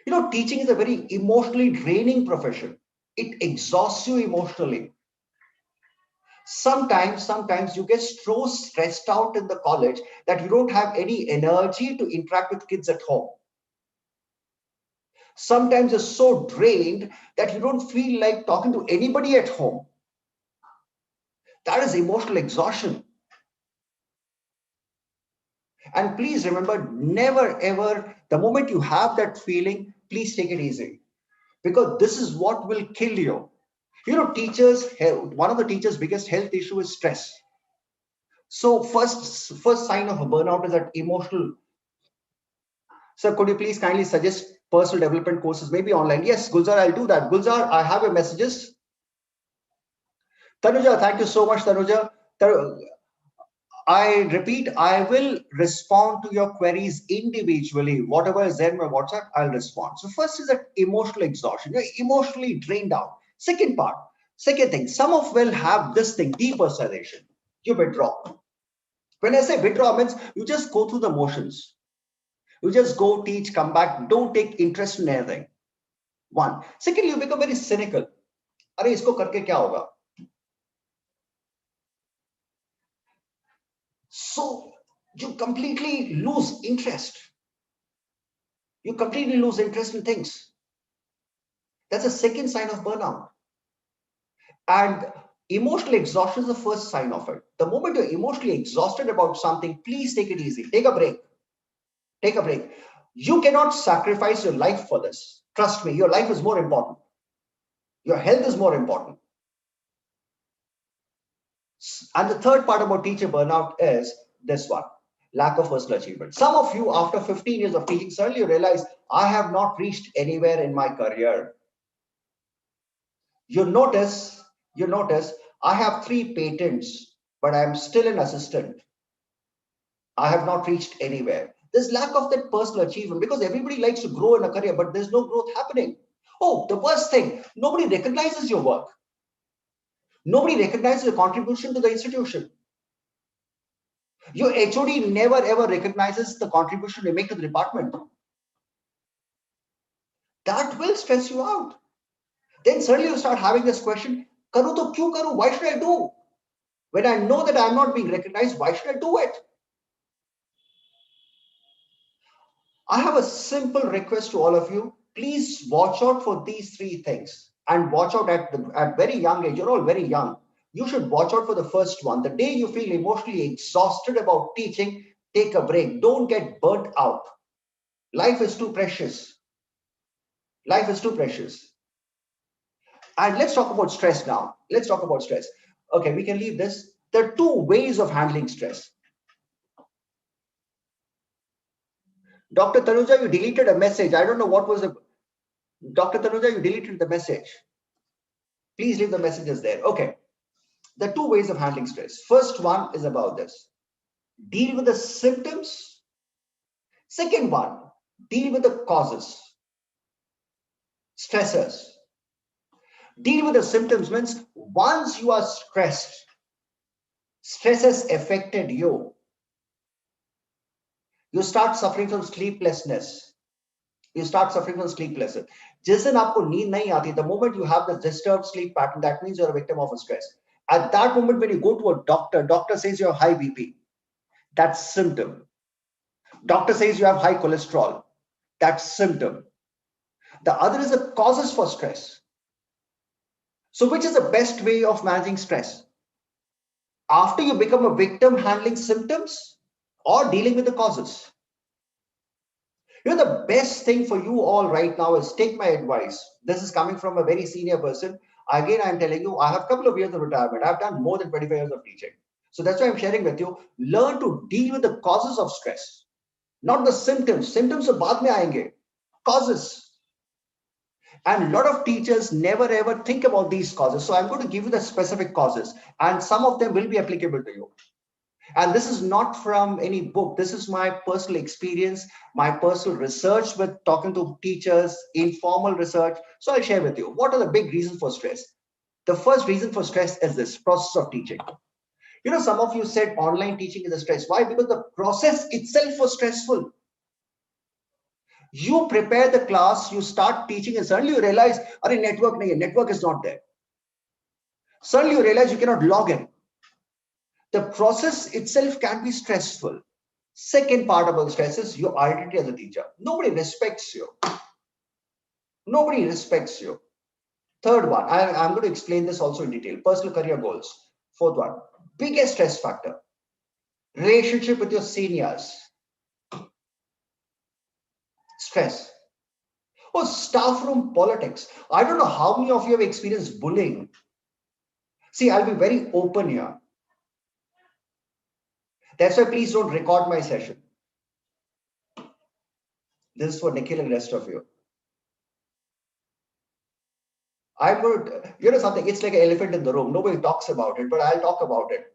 You know, teaching is a very emotionally draining profession. It exhausts you emotionally. Sometimes you get so stressed out in the college that you don't have any energy to interact with kids at home. Sometimes you're so drained that you don't feel like talking to anybody at home. That is emotional exhaustion. And please remember, never ever, the moment you have that feeling, please take it easy, because this is what will kill you. You know, one of the teachers' biggest health issue is stress. So first sign of a burnout is that emotional. Sir, could you please kindly suggest personal development courses, maybe online? Yes, Gulzar, I'll do that. Gulzar, I have your messages. Tanuja, thank you so much, Tanuja. I repeat, I will respond to your queries individually. Whatever is there in my WhatsApp, I'll respond. So first is that emotional exhaustion. You're emotionally drained out. Second thing, some of will have this thing, depersonalization. You withdraw. When I say withdraw, means you just go through the motions. You just go teach, come back, don't take interest in anything. One. Secondly, you become very cynical. अरे इसको करके क्या होगा? So you completely lose interest. You completely lose interest in things. That's a second sign of burnout. And emotional exhaustion is the first sign of it. The moment you're emotionally exhausted about something, please take it easy. Take a break. Take a break. You cannot sacrifice your life for this. Trust me, your life is more important. Your health is more important. And the third part about teacher burnout is this one, lack of personal achievement. Some of you, after 15 years of teaching, suddenly you realize, I have not reached anywhere in my career. You notice, I have 3 patents, but I am still an assistant. I have not reached anywhere. There's lack of that personal achievement because everybody likes to grow in a career, but there's no growth happening. Oh, the worst thing, nobody recognizes your work. Nobody recognizes your contribution to the institution. Your HOD never ever recognizes the contribution you make to the department. That will stress you out. Then suddenly you start having this question, karu to kyun karu? Why should I do? When I know that I'm not being recognized, why should I do it? I have a simple request to all of you. Please watch out for these 3 things and watch out at very young age. You're all very young. You should watch out for the first one. The day you feel emotionally exhausted about teaching, take a break. Don't get burnt out. Life is too precious. Life is too precious. And let's talk about stress now. Let's talk about stress. Okay, we can leave this. There are 2 ways of handling stress. Dr. Tanuja, you deleted a message. I don't know what was the... Dr. Tanuja, you deleted the message. Please leave the messages there. Okay. The 2 ways of handling stress. First one is about this. Deal with the symptoms. Second one, deal with the causes. Stressors. Deal with the symptoms means once you are stressed, stress has affected you. You start suffering from sleeplessness. Just दिन आपको नींद नहीं आती, the moment you have this disturbed sleep pattern, that means you're a victim of a stress. At that moment, when you go to a doctor says you have high BP. That's symptom. Doctor says you have high cholesterol. That's symptom. The other is the causes for stress. So which is the best way of managing stress? After you become a victim, handling symptoms or dealing with the causes? You know, the best thing for you all right now is take my advice. This is coming from a very senior person. Again, I'm telling you, I have a couple of years of retirement. I've done more than 25 years of teaching. So that's why I'm sharing with you. Learn to deal with the causes of stress, not the symptoms. Symptoms are baad mein aayenge. Causes. And a lot of teachers never ever think about these causes. So I'm going to give you the specific causes, and some of them will be applicable to you. And this is not from any book. This is my personal experience, my personal research with talking to teachers, informal research. So I'll share with you. What are the big reasons for stress? The first reason for stress is this process of teaching. You know, some of you said online teaching is a stress. Why? Because the process itself was stressful. You prepare the class, you start teaching, and suddenly you realize, network is not there. Suddenly you realize you cannot log in. The process itself can be stressful. Second part about stress is your identity as a teacher. Nobody respects you. Nobody respects you. Third one, I'm going to explain this also in detail. Personal career goals. Fourth one, biggest stress factor. Relationship with your seniors. Stress. Oh, staff room politics. I don't know how many of you have experienced bullying. See, I'll be very open here. That's why please don't record my session. This is for Nikhil and the rest of you. I'm going to, you know something, it's like an elephant in the room. Nobody talks about it, but I'll talk about it.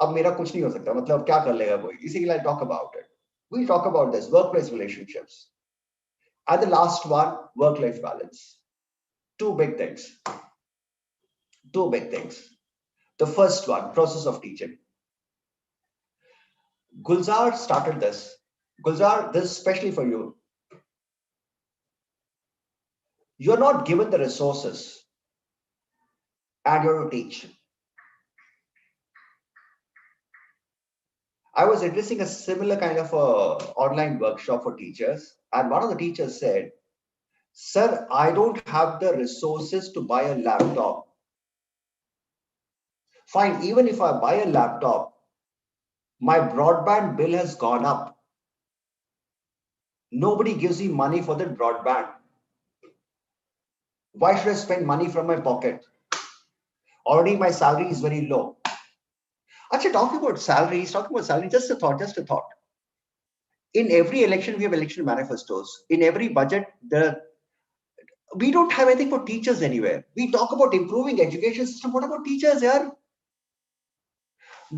अब मेरा कुछ नहीं हो सकता, मतलब क्या कर लेगा कोई, इसीलिए I'll talk about it. We'll talk about this, workplace relationships. And the last one, work-life balance. Two big things. Two big things. The first one, process of teaching. Gulzar started this. Gulzar, this is especially for you. You're not given the resources and you're to teach. I was addressing a similar kind of a online workshop for teachers, and one of the teachers said, "Sir, I don't have the resources to buy a laptop." Fine, even if I buy a laptop, my broadband bill has gone up. Nobody gives me money for the broadband. Why should I spend money from my pocket? Already my salary is very low. Actually, talking about salary, just a thought. In every election, we have election manifestos. In every budget, we don't have anything for teachers anywhere. We talk about improving education system. What about teachers here?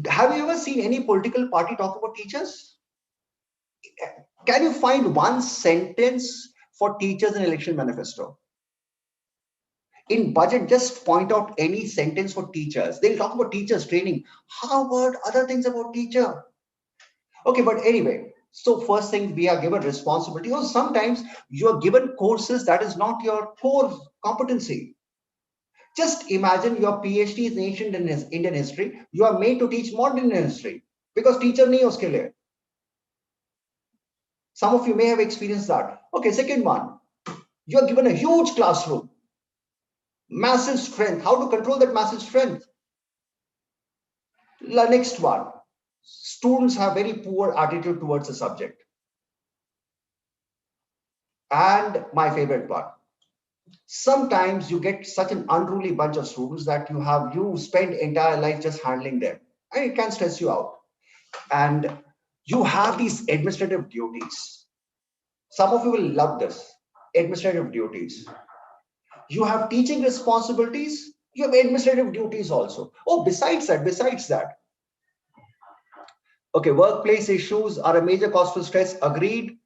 Have you ever seen any political party talk about teachers? Can you find one sentence for teachers in election manifesto? In budget, just point out any sentence for teachers. They'll talk about teachers training. How about other things about teacher? Okay, but anyway, so first thing, we are given responsibility. Or sometimes you are given courses that is not your core competency. Just imagine your PhD is ancient Indian history. You are made to teach modern history because teacher nahi hai uske liye. Some of you may have experienced that. Okay, second one, you are given a huge classroom, massive strength. How to control that massive strength? The next one, students have very poor attitude towards the subject. And my favorite one, sometimes you get such an unruly bunch of students that you spend entire life just handling them, and it can stress you out. And you have these administrative duties. Some of you will love this. Administrative duties. You have teaching responsibilities. You have administrative duties also. Oh, besides that. Okay, workplace issues are a major cause for stress. Agreed.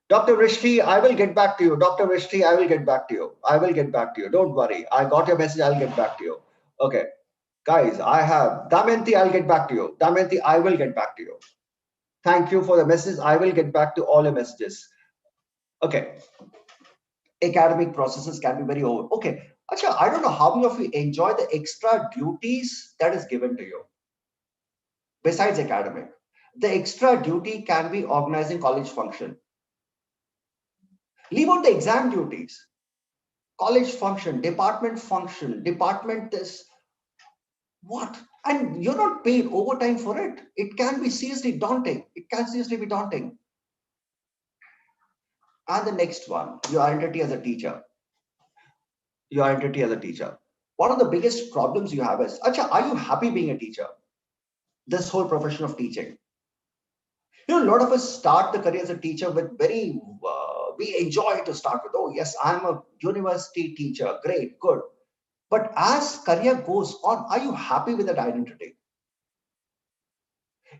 Dr. Rishti, I will get back to you. Dr. Rishti, I will get back to you. I will get back to you. Don't worry. I got your message. I'll get back to you. Okay. Guys, I have Damayanti. I'll get back to you. Damayanti, I will get back to you. Thank you for the message. I will get back to all your messages. Okay. Academic processes can be very over. Okay. Achha, I don't know how many of you enjoy the extra duties that is given to you. Besides academic, the extra duty can be organizing college function. Leave out the exam duties. College function, department this. What? And you're not paid overtime for it. It can be seriously daunting. It can seriously be daunting. And the next one, your identity as a teacher. Your identity as a teacher. One of the biggest problems you have is, Acha, are you happy being a teacher? This whole profession of teaching. You know, a lot of us start the career as a teacher with we enjoy to start with, oh yes, I'm a university teacher, great, good. But as career goes on, are you happy with that identity?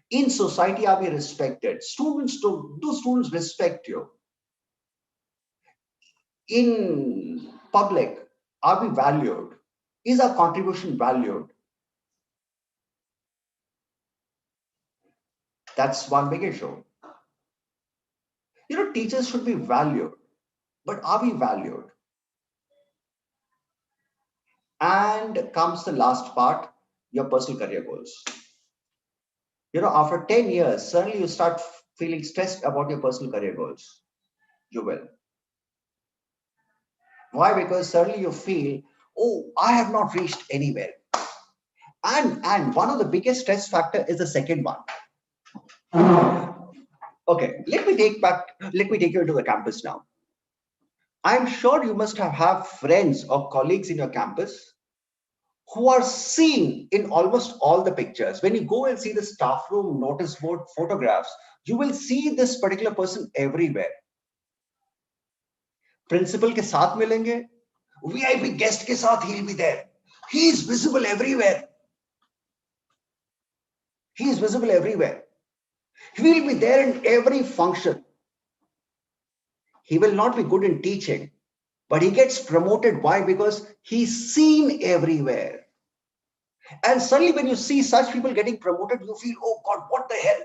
In society, are we respected? Do students respect you? In public, are we valued? Is our contribution valued? That's one big issue. Teachers should be valued, but are we valued? And comes the last part, your personal career goals. After 10 years, suddenly you start feeling stressed about your personal career goals. You will. Why? Because suddenly you feel, oh, I have not reached anywhere. And one of the biggest stress factor is the second one. Okay, let me take you into the campus now. I'm sure you must have friends or colleagues in your campus who are seen in almost all the pictures. When you go and see the staff room notice board photographs, you will see this particular person everywhere. Principal के साथ मिलेंगे, VIP guest के साथ he'll be there. He is visible everywhere. He is visible everywhere. He will be there in every function. He will not be good in teaching, but he gets promoted. Why? Because he's seen everywhere. And suddenly when you see such people getting promoted, you feel, oh God, what the hell?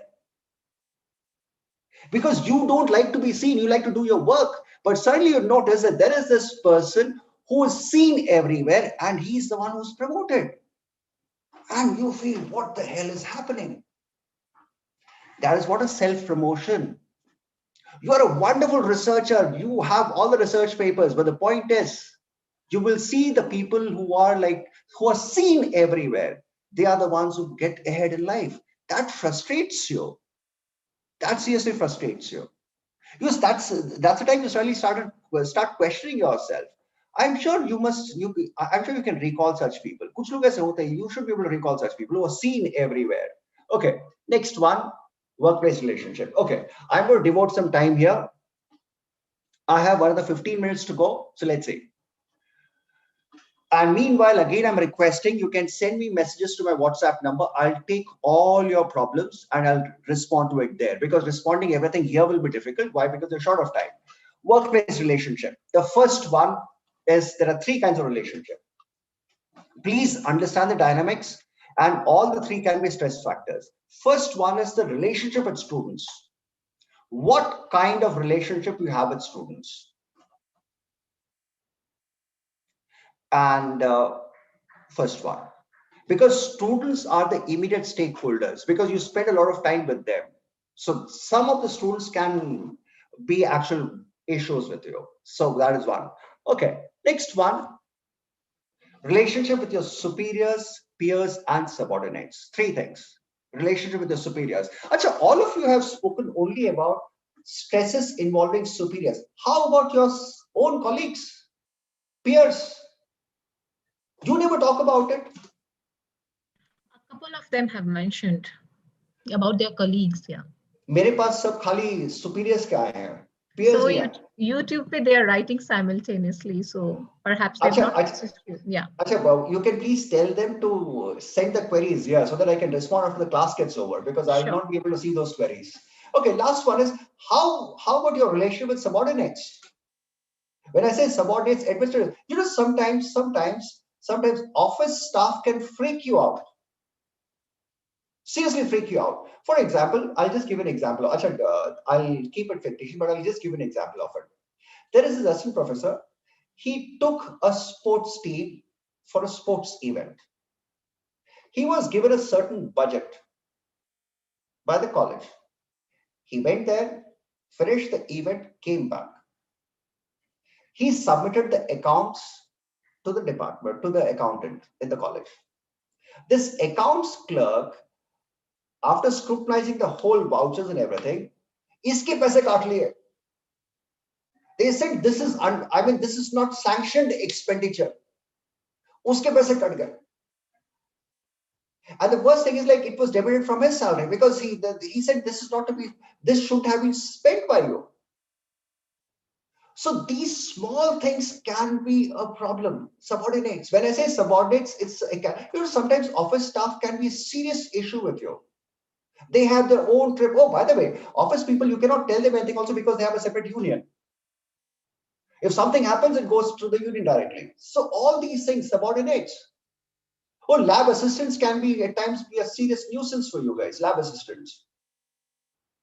Because you don't like to be seen, you like to do your work. But suddenly you notice that there is this person who is seen everywhere and he's the one who's promoted. And you feel, what the hell is happening? That is what a self-promotion. You are a wonderful researcher. You have all the research papers. But the point is, you will see the people who are seen everywhere. They are the ones who get ahead in life. That frustrates you. That seriously frustrates you. Because that's the time you suddenly start questioning yourself. I'm sure I'm sure you can recall such people. Kuch log aise hote hain, you should be able to recall such people who are seen everywhere. Okay, next one, workplace relationship. Okay, I'm going to devote some time here. I have another 15 minutes to go. So let's see. And meanwhile, again, I'm requesting you can send me messages to my WhatsApp number. I'll take all your problems and I'll respond to it there, because responding everything here will be difficult. Why? Because they're short of time. Workplace relationship. The first one is there are three kinds of relationship. Please understand the dynamics, and all the three can be stress factors. First one is the relationship with students. What kind of relationship you have with students? And first one, because students are the immediate stakeholders, because you spend a lot of time with them. So some of the students can be actual issues with you. So that is one. Okay, next one, relationship with your superiors, peers, and subordinates. Three things. Relationship with your superiors. Achha, all of you have spoken only about stresses involving superiors. How about your own colleagues, peers? You never talk about it. A couple of them have mentioned about their colleagues. Yeah. मेरे पास सब खाली superiors के आए हैं. Peers So नहीं आए. YouTube पे they are writing simultaneously, so perhaps they've not. Yeah. Achha, well, you can please tell them to send the queries here so that I can respond after the class gets over, because I will not be able to see those queries. Okay, last one is how about your relationship with subordinates? When I say subordinates, administrators, sometimes office staff can freak you out. Seriously freak you out. For example, I'll just give an example. I'll keep it fictitious, but I'll just give an example of it. There is an assistant professor. He took a sports team for a sports event. He was given a certain budget by the college. He went there, finished the event, came back. He submitted the accounts to the department, to the accountant in the college. This accounts clerk, after scrutinizing the whole vouchers and everything, iske paise kaat liye. They said this is not sanctioned expenditure. Uske paise cut gaye. And the worst thing is, like, it was debited from his salary, because he said this shouldn't have been spent by you. So these small things can be a problem. Subordinates. When I say subordinates, sometimes office staff can be a serious issue with you. They have their own trip. Oh, by the way, office people, you cannot tell them anything also because they have a separate union. If something happens, it goes to the union directly. So all these things, subordinates. Oh, lab assistants can be at times be a serious nuisance for you guys, lab assistants.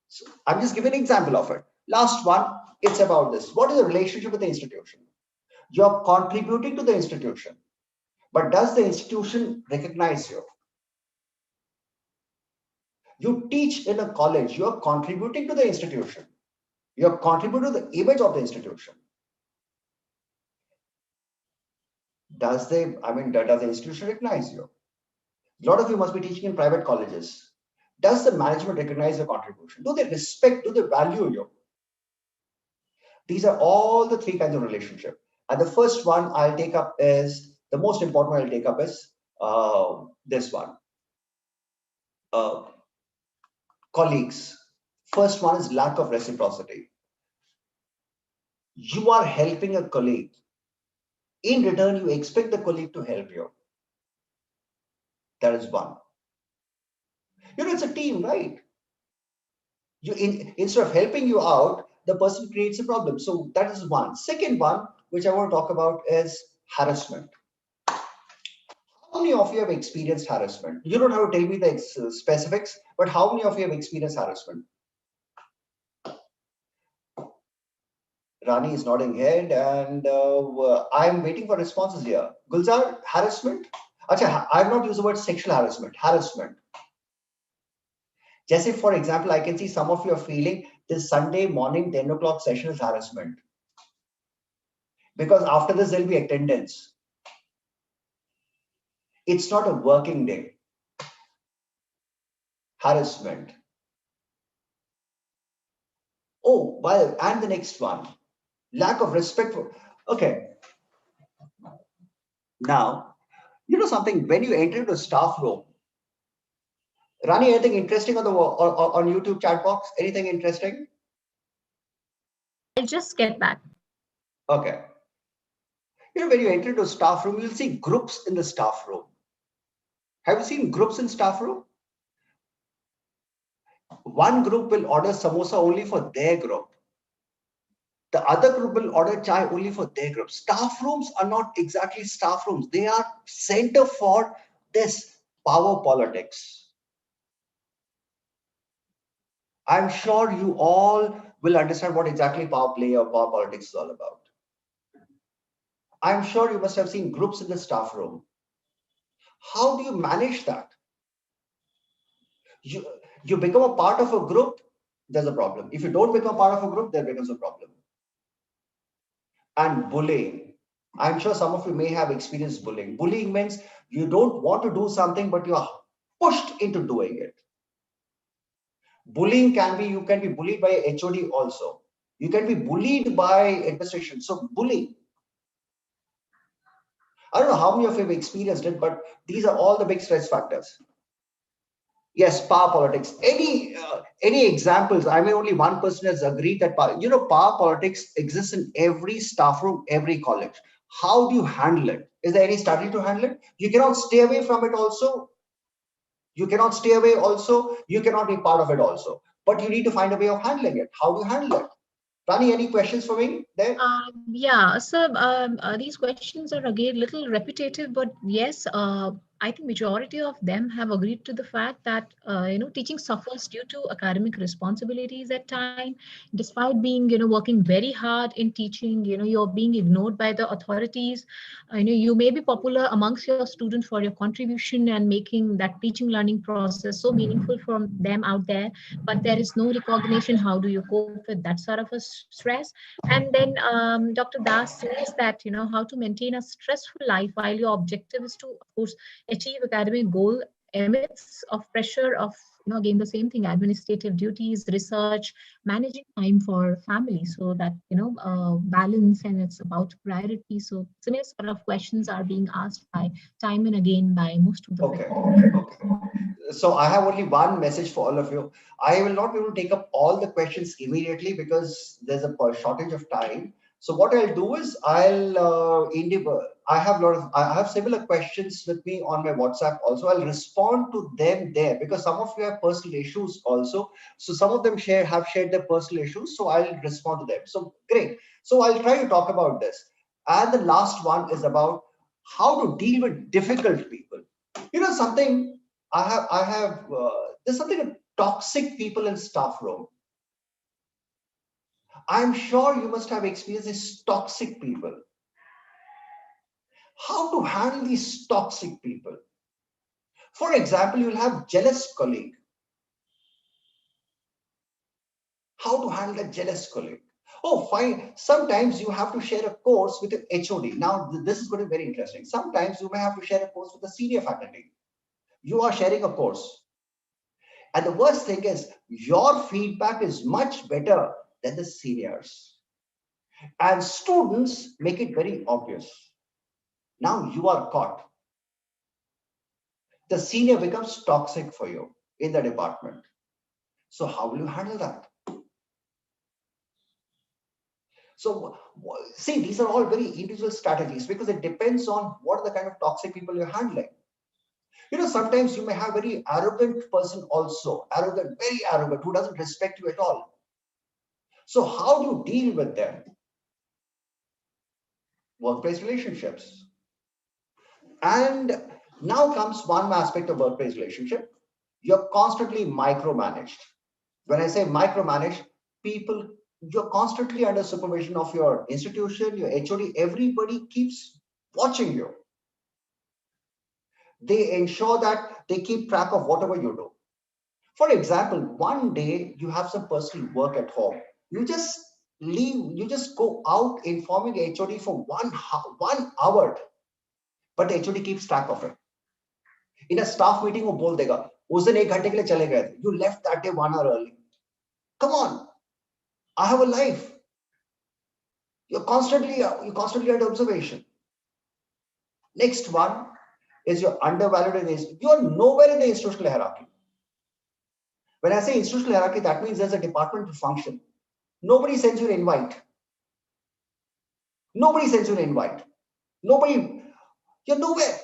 So I'm just giving an example of it. Last one, it's about this. What is the relationship with the institution? You're contributing to the institution, but does the institution recognize you? You teach in a college, you're contributing to the institution. You're contributing to the image of the institution. Does the institution recognize you? A lot of you must be teaching in private colleges. Does the management recognize your contribution? Do they respect, do they value you? These are all the three kinds of relationship. And the first one I'll take up is, the most important one I'll take up is this one. Colleagues. First one is lack of reciprocity. You are helping a colleague. In return, you expect the colleague to help you. That is one. It's a team, right? Instead of helping you out, the person creates a problem. So that is one. Second one, which I want to talk about, is harassment. How many of you have experienced harassment? You don't have to tell me the specifics, but how many of you have experienced harassment? Rani is nodding head, and I'm waiting for responses here. Gulzar, harassment? Achha, I've not used the word sexual harassment. Harassment. Just for example, I can see some of you are feeling this Sunday morning 10 o'clock session is harassment. Because after this, there'll be attendance. It's not a working day. Harassment. Oh, well, and the next one. Lack of respect for, okay. Now, something, when you enter into a staff room, Rani, anything interesting on the on YouTube chat box? Anything interesting? I'll just get back. Okay. When you enter into a staff room, you'll see groups in the staff room. Have you seen groups in staff room? One group will order samosa only for their group. The other group will order chai only for their group. Staff rooms are not exactly staff rooms. They are center for this power politics. I'm sure you all will understand what exactly power play or power politics is all about. I'm sure you must have seen groups in the staff room. How do you manage that? You become a part of a group, there's a problem. If you don't become part of a group, there becomes a problem. And bullying. I'm sure some of you may have experienced bullying. Bullying means you don't want to do something, but you are pushed into doing it. Bullying can be, you can be bullied by a HOD also. You can be bullied by administration. So bullying. I don't know how many of you have experienced it, but these are all the big stress factors. Yes, power politics. Any examples? I mean, only one person has agreed that power politics exists in every staff room, every college. How do you handle it? Is there any strategy to handle it? You cannot stay away from it also. You cannot stay away also. You cannot be part of it also. But you need to find a way of handling it. How do you handle it? Rani, any questions for me there? Yeah, so these questions are again a little repetitive, but yes, I think majority of them have agreed to the fact that teaching suffers due to academic responsibilities at time. Despite being working very hard in teaching, you're being ignored by the authorities. You may be popular amongst your students for your contribution and making that teaching learning process so meaningful for them out there, but there is no recognition. How do you cope with that sort of a stress? And then Dr. Das says that, how to maintain a stressful life while your objective is to, of course, achieve academic goal amidst of pressure of, again, the same thing, administrative duties, research, managing time for family, so that, balance, and it's about priority. So similar sort of questions are being asked by time and again by most of the Okay. So I have only one message for all of you. I will not be able to take up all the questions immediately because there's a shortage of time. So what I'll do is I have similar questions with me on my WhatsApp also. I'll respond to them there because some of you have personal issues also. So some of them have shared their personal issues. So I'll respond to them. So great. So I'll try to talk about this. And the last one is about how to deal with difficult people. You know, something there's something toxic people in staff room. I'm sure you must have experienced these toxic people. How to handle these toxic people? For example, you'll have jealous colleague. How to handle a jealous colleague? Oh, fine. Sometimes you have to share a course with an HOD. Now, this is going to be very interesting. Sometimes you may have to share a course with a senior faculty. You are sharing a course. And the worst thing is your feedback is much better than the seniors. And students make it very obvious. Now you are caught. The senior becomes toxic for you in the department. So how will you handle that? So see, these are all very individual strategies because it depends on what are the kind of toxic people you're handling. You know, sometimes you may have very arrogant person also, arrogant, very arrogant, who doesn't respect you at all. So how do you deal with them? Workplace relationships. And now comes one aspect of workplace relationship. You're constantly micromanaged. When I say micromanaged, people, you're constantly under supervision of your institution, your HOD, everybody keeps watching you. They ensure that they keep track of whatever you do. For example, one day you have some personal work at home. You just leave, you just go out informing HOD for 1 hour, but the HOD keeps track of it. In a staff meeting, वो बोल देगा, उस दिन 1 घंटे के लिए चले गए थे. You left that day 1 hour early. Come on, I have a life. You're constantly under observation. Next one is you're undervalued in this. You're nowhere in the institutional hierarchy. When I say institutional hierarchy, that means there's a departmental function. Nobody sends you an invite. Nobody sends you an invite. You're nowhere.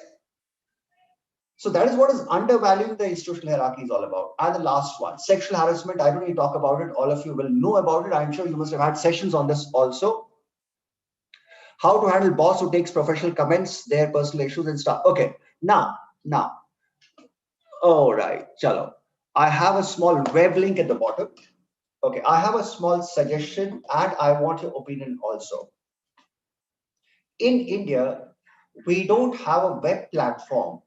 So that is what is undervaluing the institutional hierarchy is all about. And the last one, sexual harassment. I don't need to talk about it. All of you will know about it. I'm sure you must have had sessions on this also. How to handle boss who takes professional comments, their personal issues and stuff. Okay, now. All right, chalo. I have a small web link at the bottom. Okay, I have a small suggestion and I want your opinion also. In India, we don't have a web platform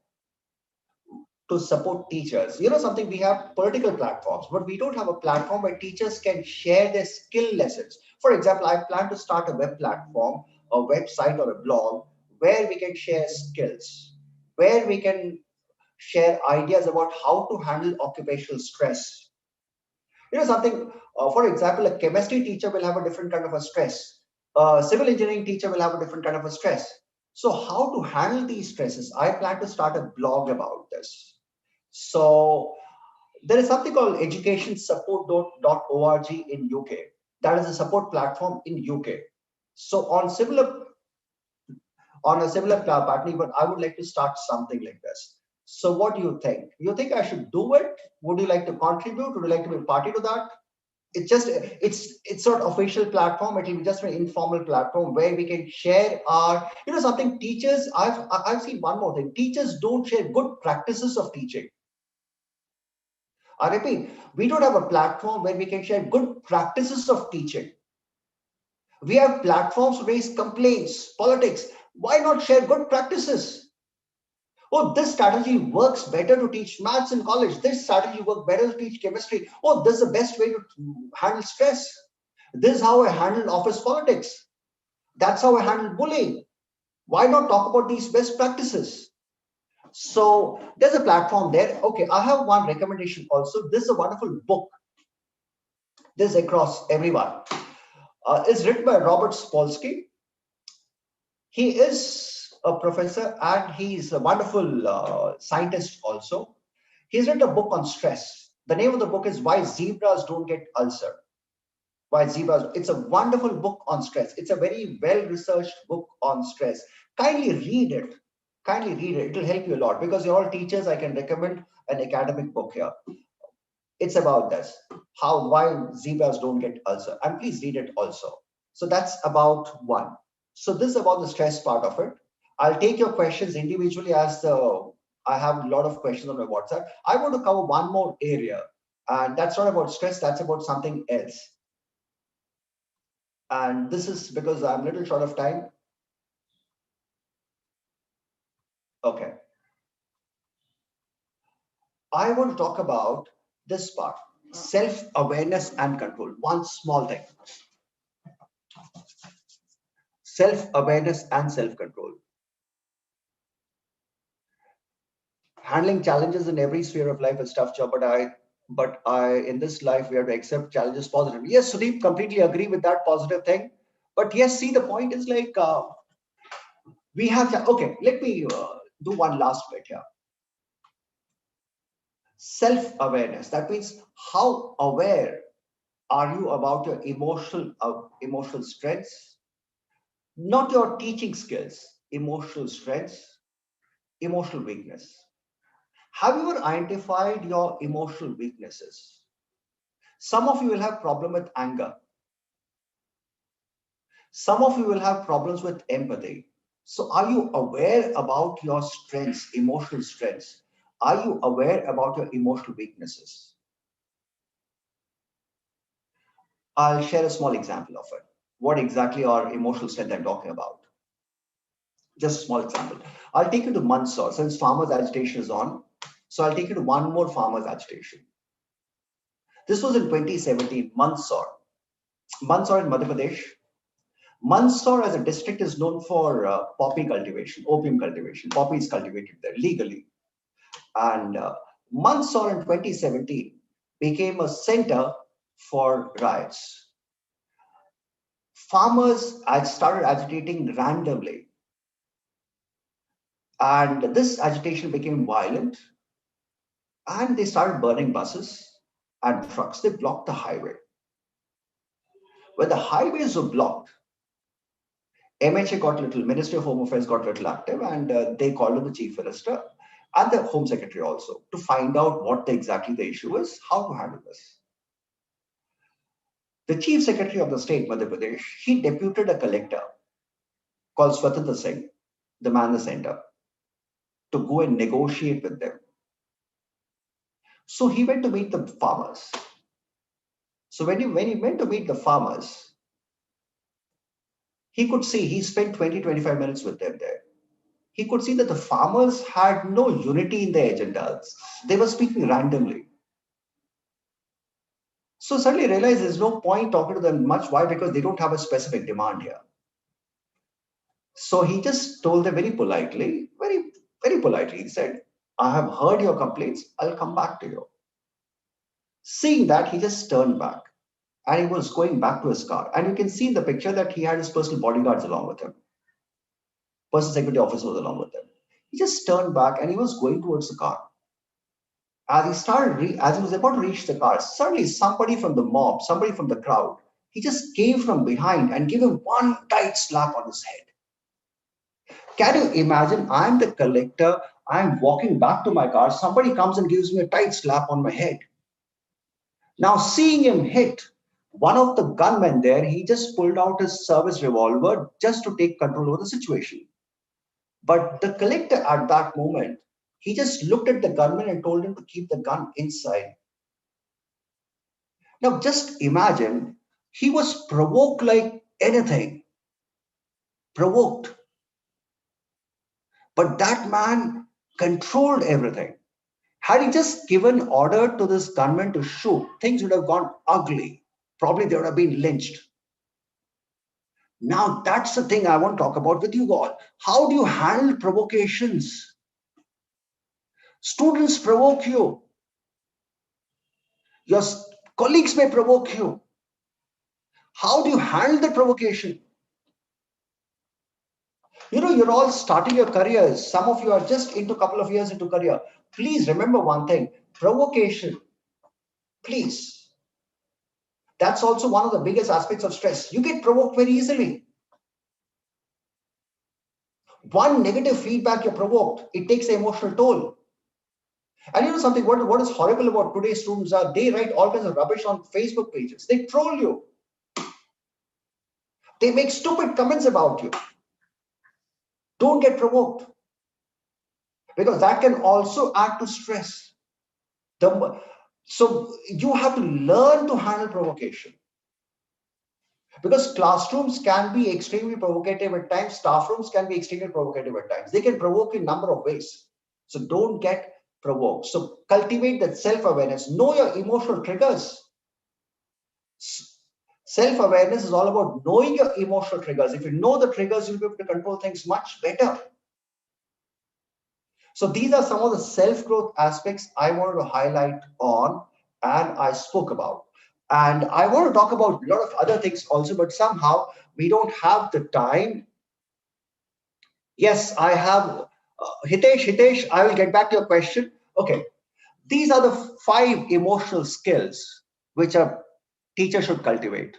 to support teachers. You know something, we have political platforms, but we don't have a platform where teachers can share their skill lessons. For example, I plan to start a web platform, a website or a blog where we can share skills, where we can share ideas about how to handle occupational stress. You know something, for example, a chemistry teacher will have a different kind of a stress. A civil engineering teacher will have a different kind of a stress. So how to handle these stresses? I plan to start a blog about this. So there is something called educationsupport.org in UK. That is a support platform in UK. So on a similar pattern, but I would like to start something like this. So what do you think? You think I should do it? Would you like to contribute? Would you like to be a party to that? It's not official platform. It will be just an informal platform where we can share our, you know, something. Teachers, I've seen one more thing. Teachers don't share good practices of teaching. I repeat, we don't have a platform where we can share good practices of teaching. We have platforms to raise complaints, politics. Why not share good practices? Oh, this strategy works better to teach maths in college. This strategy works better to teach chemistry. Oh, this is the best way to handle stress. This is how I handle office politics. That's how I handle bullying. Why not talk about these best practices? So there's a platform there. Okay, I have one recommendation also. This is a wonderful book. This is across everyone. It's written by Robert Sapolsky. He is a professor and he's a wonderful scientist also. He's written a book on stress. The name of the book is Why Zebras Don't Get Ulcer. by Zebras. It's a wonderful book on stress. It's a very well-researched book on stress. Kindly read it. Kindly read it. It'll help you a lot because you're all teachers. I can recommend an academic book here. It's about this, why zebras don't get ulcer. And please read it also. So that's about one. So this is about the stress part of it. I'll take your questions individually as I have a lot of questions on my WhatsApp. I want to cover one more area, and that's not about stress, that's about something else. And this is because I'm a little short of time. Okay. I want to talk about this part, self-awareness and control. One small thing. Self-awareness and self-control. Handling challenges in every sphere of life is tough job, but in this life we have to accept challenges positively. Yes, Sudeep, completely agree with that positive thing. But yes, see, the point is like we have okay. Let me do one last bit here. Self-awareness. That means how aware are you about your emotional strengths, not your teaching skills, emotional strengths, emotional weakness. Have you ever identified your emotional weaknesses? Some of you will have problem with anger. Some of you will have problems with empathy. So are you aware about your strengths, emotional strengths? Are you aware about your emotional weaknesses? I'll share a small example of it. What exactly are emotional strength I'm talking about? Just a small example. I'll take you to Mandsaur, since farmers agitation is on. So I'll take you to one more farmers agitation. This was in 2017, Mandsaur. Mandsaur in Madhya Pradesh. Mandsaur as a district is known for poppy cultivation, opium cultivation. Poppy is cultivated there legally. And Mandsaur in 2017 became a center for riots. Farmers had started agitating randomly. And this agitation became violent. And they started burning buses and trucks. They blocked the highway. When the highways were blocked, MHA got little, Ministry of Home Affairs got little active, and they called on the Chief Minister and the Home Secretary also to find out what exactly the issue is, how to handle this. The Chief Secretary of the state, Madhya Pradesh, he deputed a collector called Swatantra Singh, the man in the center, to go and negotiate with them. So he went to meet the farmers. So when he went to meet the farmers, he could see, he spent 20-25 minutes with them there. He could see that the farmers had no unity in their agendas. They were speaking randomly. So suddenly realized there's no point talking to them much. Why? Because they don't have a specific demand here. So he just told them very politely, very politely, he said, I have heard your complaints. I'll come back to you. Seeing that, he just turned back and he was going back to his car. And you can see in the picture that he had his personal bodyguards along with him. Personal security officer was along with him. He just turned back and he was going towards the car. As he was about to reach the car, suddenly somebody from the mob, somebody from the crowd, he just came from behind and gave him one tight slap on his head. Can you imagine? I'm the collector. I'm walking back to my car. Somebody comes and gives me a tight slap on my head. Now, seeing him hit, one of the gunmen there, he just pulled out his service revolver just to take control over the situation. But the collector at that moment, he just looked at the gunman and told him to keep the gun inside. Now, just imagine, he was provoked like anything. Provoked. But that man controlled everything. Had he just given order to this gunman to shoot, things would have gone ugly. Probably they would have been lynched. Now, that's the thing I want to talk about with you all. How do you handle provocations? Students provoke you. Your colleagues may provoke you. How do you handle the provocation? You know, you're all starting your careers. Some of you are just into a couple of years into career. Please remember one thing, provocation, please. That's also one of the biggest aspects of stress. You get provoked very easily. One negative feedback you're provoked, it takes an emotional toll. And you know something, what is horrible about today's students are they write all kinds of rubbish on Facebook pages. They troll you. They make stupid comments about you. Don't get provoked, because that can also add to stress. So you have to learn to handle provocation, because classrooms can be extremely provocative at times. Staff rooms can be extremely provocative at times. They can provoke in a number of ways. So don't get provoked. So cultivate that self-awareness. Know your emotional triggers. Self-awareness is all about knowing your emotional triggers. If you know the triggers, you'll be able to control things much better. So these are some of the self-growth aspects I wanted to highlight on and I spoke about. And I want to talk about a lot of other things also, but somehow we don't have the time. Yes, I have Hitesh, I will get back to your question. Okay, these are the 5 emotional skills which a teacher should cultivate.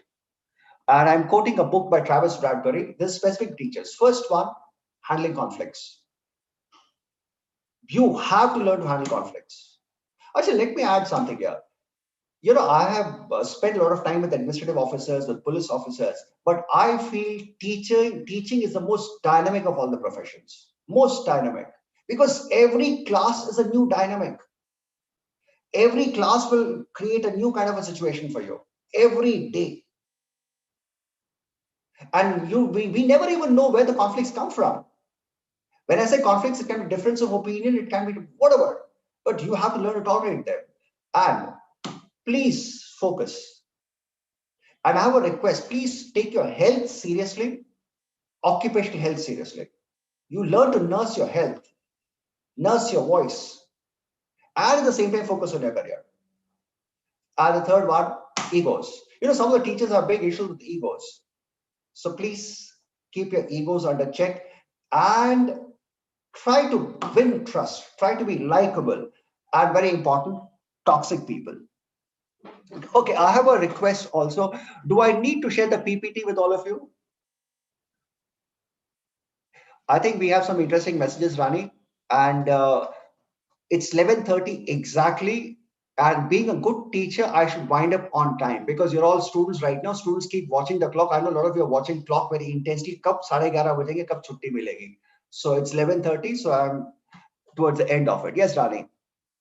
And I'm quoting a book by Travis Bradbury. This specific teachers. First one, handling conflicts. You have to learn to handle conflicts. Actually, let me add something here. You know, I have spent a lot of time with administrative officers, with police officers, but I feel teaching is the most dynamic of all the professions. Most dynamic, because every class is a new dynamic. Every class will create a new kind of a situation for you every day. And we never even know where the conflicts come from. When I say conflicts, it can be difference of opinion, it can be whatever, but you have to learn to tolerate them. And please focus. And I have a request, please take your health seriously, occupational health seriously. You learn to nurse your health, nurse your voice, and at the same time focus on your career. And the third one, egos. You know, some of the teachers have big issues with egos. So please keep your egos under check and try to win trust, try to be likable, and very important, toxic people. Okay, I have a request also. Do I need to share the PPT with all of you? I think we have some interesting messages, Rani, and it's 11:30 exactly. And being a good teacher, I should wind up on time, because you're all students right now. Students keep watching the clock. I know a lot of you are watching clock very intensely. Kab 11:30 bajenge, kab chutti milegi. So it's 11:30. So I'm towards the end of it. Yes, Rani.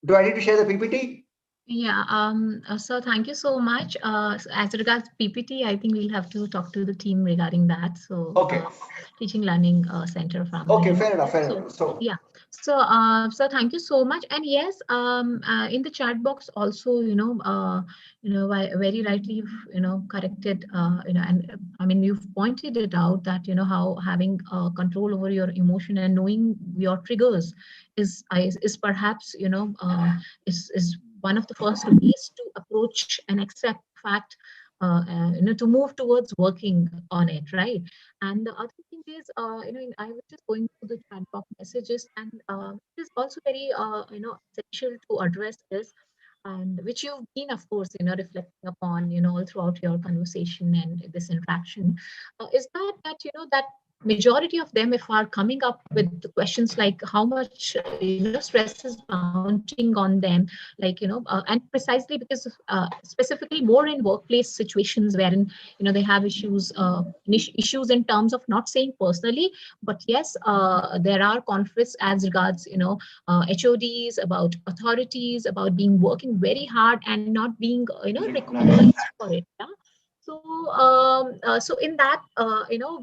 Do I need to share the PPT? Yeah, so thank you so much. As regards PPT, I think we'll have to talk to the team regarding that. So, Okay. Teaching Learning Center from. Okay, fair enough. Fair enough. So yeah, so thank you so much. And yes, in the chat box also, very rightly, corrected, and I mean, you've pointed it out that how having control over your emotion and knowing your triggers is perhaps is one of the first ways to approach and accept fact, to move towards working on it, right? And the other thing is, I was just going through the chat box messages, and it is also very, essential to address this, and which you've been, of course, reflecting upon, all throughout your conversation and this interaction, is that majority of them, if are coming up with the questions like how much stress is mounting on them, like and precisely because specifically more in workplace situations wherein they have issues in terms of not saying personally, but yes, there are conflicts as regards HODs, about authorities, about being working very hard and not being recognized for it. Yeah? So in that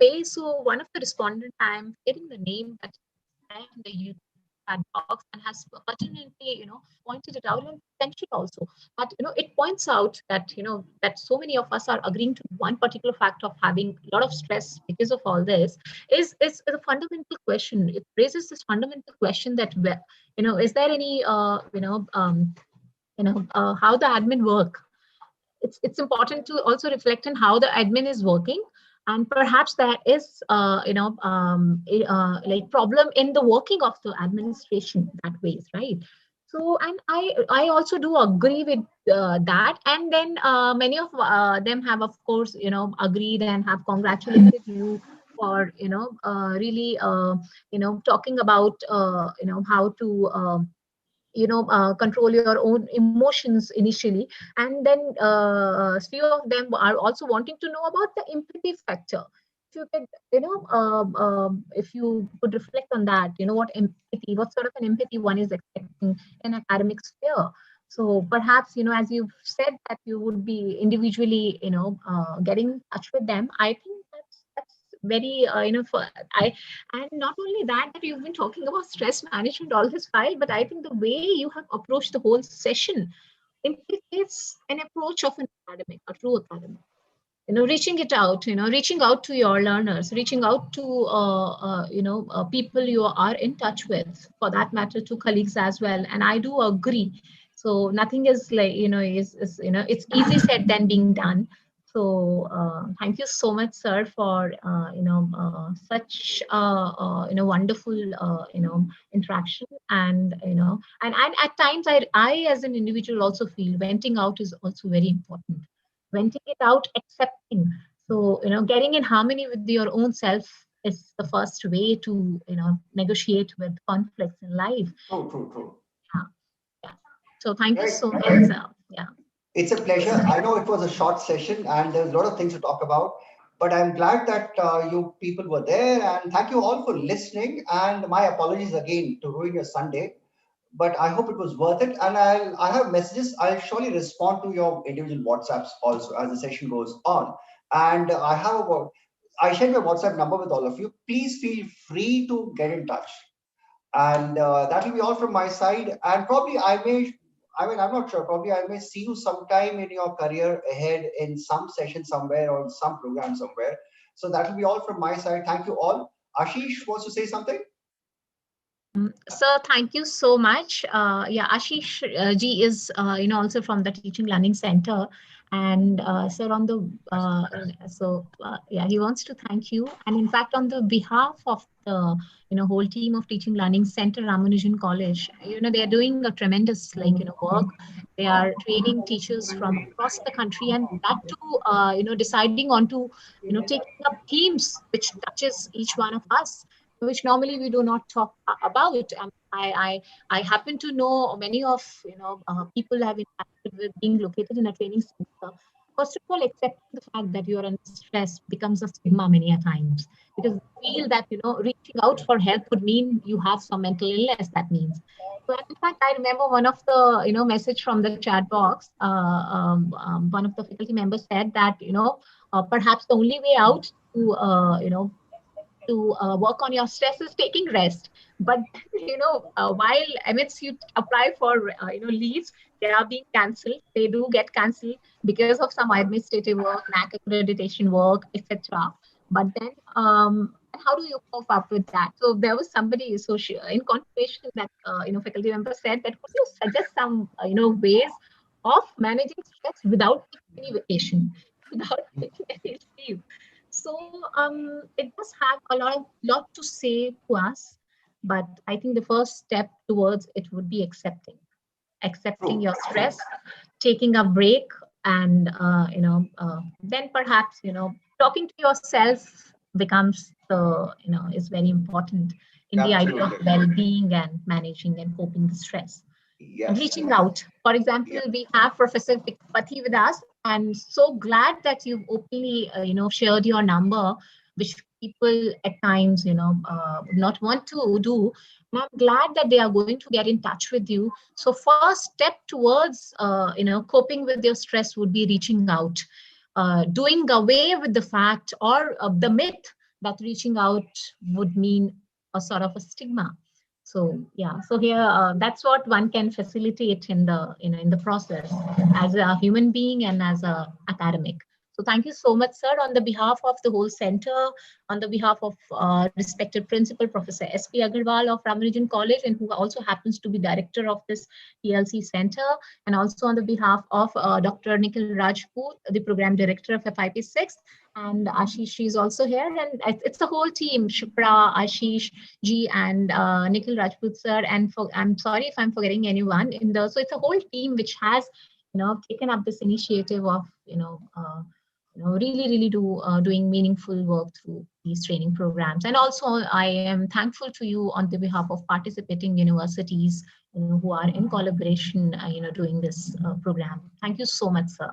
way, so one of the respondent, I'm getting the name that in the YouTube chat box and has pertinently pointed it out, and essential also. But it points out that that so many of us are agreeing to one particular fact of having a lot of stress because of all this is a fundamental question. It raises this fundamental question that is there any how the admin work. It's important to also reflect on how the admin is working, and perhaps there is like problem in the working of the administration that ways, right? So, and I also do agree with that. And then many of them have, of course, agreed and have congratulated you for, really, talking about, how to, control your own emotions initially. And then few of them are also wanting to know about the empathy factor. If you could, if you could reflect on that, what sort of an empathy one is expecting in academic sphere. So perhaps, as you've said that you would be individually, getting in touch with them. I think that's very, for I and not only that you've been talking about stress management all this while, but I think the way you have approached the whole session implicates an approach of an academic, a true academic. Reaching out to your learners, reaching out to, people you are in touch with, for that matter, to colleagues as well. And I do agree. So nothing is like, it's easy said than being done. So thank you so much, sir, for, such, wonderful, interaction. And, and at times I, as an individual, also feel venting out is also very important. Venting it out, accepting. So, getting in harmony with your own self is the first way to, negotiate with conflicts in life. True. Yeah. Yeah. So thank you Right. so much, sir. Yeah. It's a pleasure. I know it was a short session and there's a lot of things to talk about, but I'm glad that you people were there, and thank you all for listening. And my apologies again to ruin your Sunday, but I hope it was worth it. And I have messages. I'll surely respond to your individual WhatsApps also as the session goes on. And I shared my WhatsApp number with all of you. Please feel free to get in touch. And that will be all from my side. And probably I'm not sure, probably I may see you sometime in your career ahead in some session somewhere or in some program somewhere. So that will be all from my side. Thank you all. Ashish wants to say something? Sir, thank you so much. Yeah, Ashish ji is, also from the Teaching Learning Center. And sir, on the, yeah, he wants to thank you. And in fact, on the behalf of the, whole team of Teaching Learning Center, Ramanujan College, they are doing a tremendous, work. They are training teachers from across the country, and that too, deciding on to, taking up themes which touches each one of us, which normally we do not talk about. I happen to know many of, people have interacted with being located in a training center. First of all, accepting the fact that you are under stress becomes a stigma many a times, because we feel that, reaching out for help would mean you have some mental illness. That means. So in fact, I remember one of the, message from the chat box. One of the faculty members said that, perhaps the only way out to, to work on your stress is taking rest. But while amidst you apply for leaves, they are being cancelled. They do get cancelled because of some administrative work, NAC accreditation work, etc. But then how do you cope up with that? So there was somebody, so in confirmation, that faculty member said that, could you suggest some ways of managing stress without taking any vacation, without taking any leave? So it does have lot to say to us, but I think the first step towards it would be accepting your stress, taking a break, and then perhaps talking to yourself becomes the is very important in the idea of well-being and managing and coping the stress. Yes. And reaching out. For example, we have Professor Pati with us, and so glad that you've openly, shared your number, which people at times, would not want to do. And I'm glad that they are going to get in touch with you. So first step towards, coping with your stress would be reaching out, doing away with the fact or the myth that reaching out would mean a sort of a stigma. So yeah, so here that's what one can facilitate in the in the process as a human being and as a academic. So thank you so much, sir, on the behalf of the whole center, on the behalf of respected principal, Professor S.P. Agarwal of Ramanujan College, and who also happens to be director of this TLC center, and also on the behalf of Dr. Nikhil Rajput, the program director of FIP6, and Ashish is also here, and it's the whole team, Shipra, Ashish ji, and Nikhil Rajput sir, and I'm sorry if I'm forgetting anyone in the, so it's a whole team which has taken up this initiative of really doing meaningful work through these training programs. And also I am thankful to you on the behalf of participating universities who are in collaboration doing this program. Thank you so much, sir.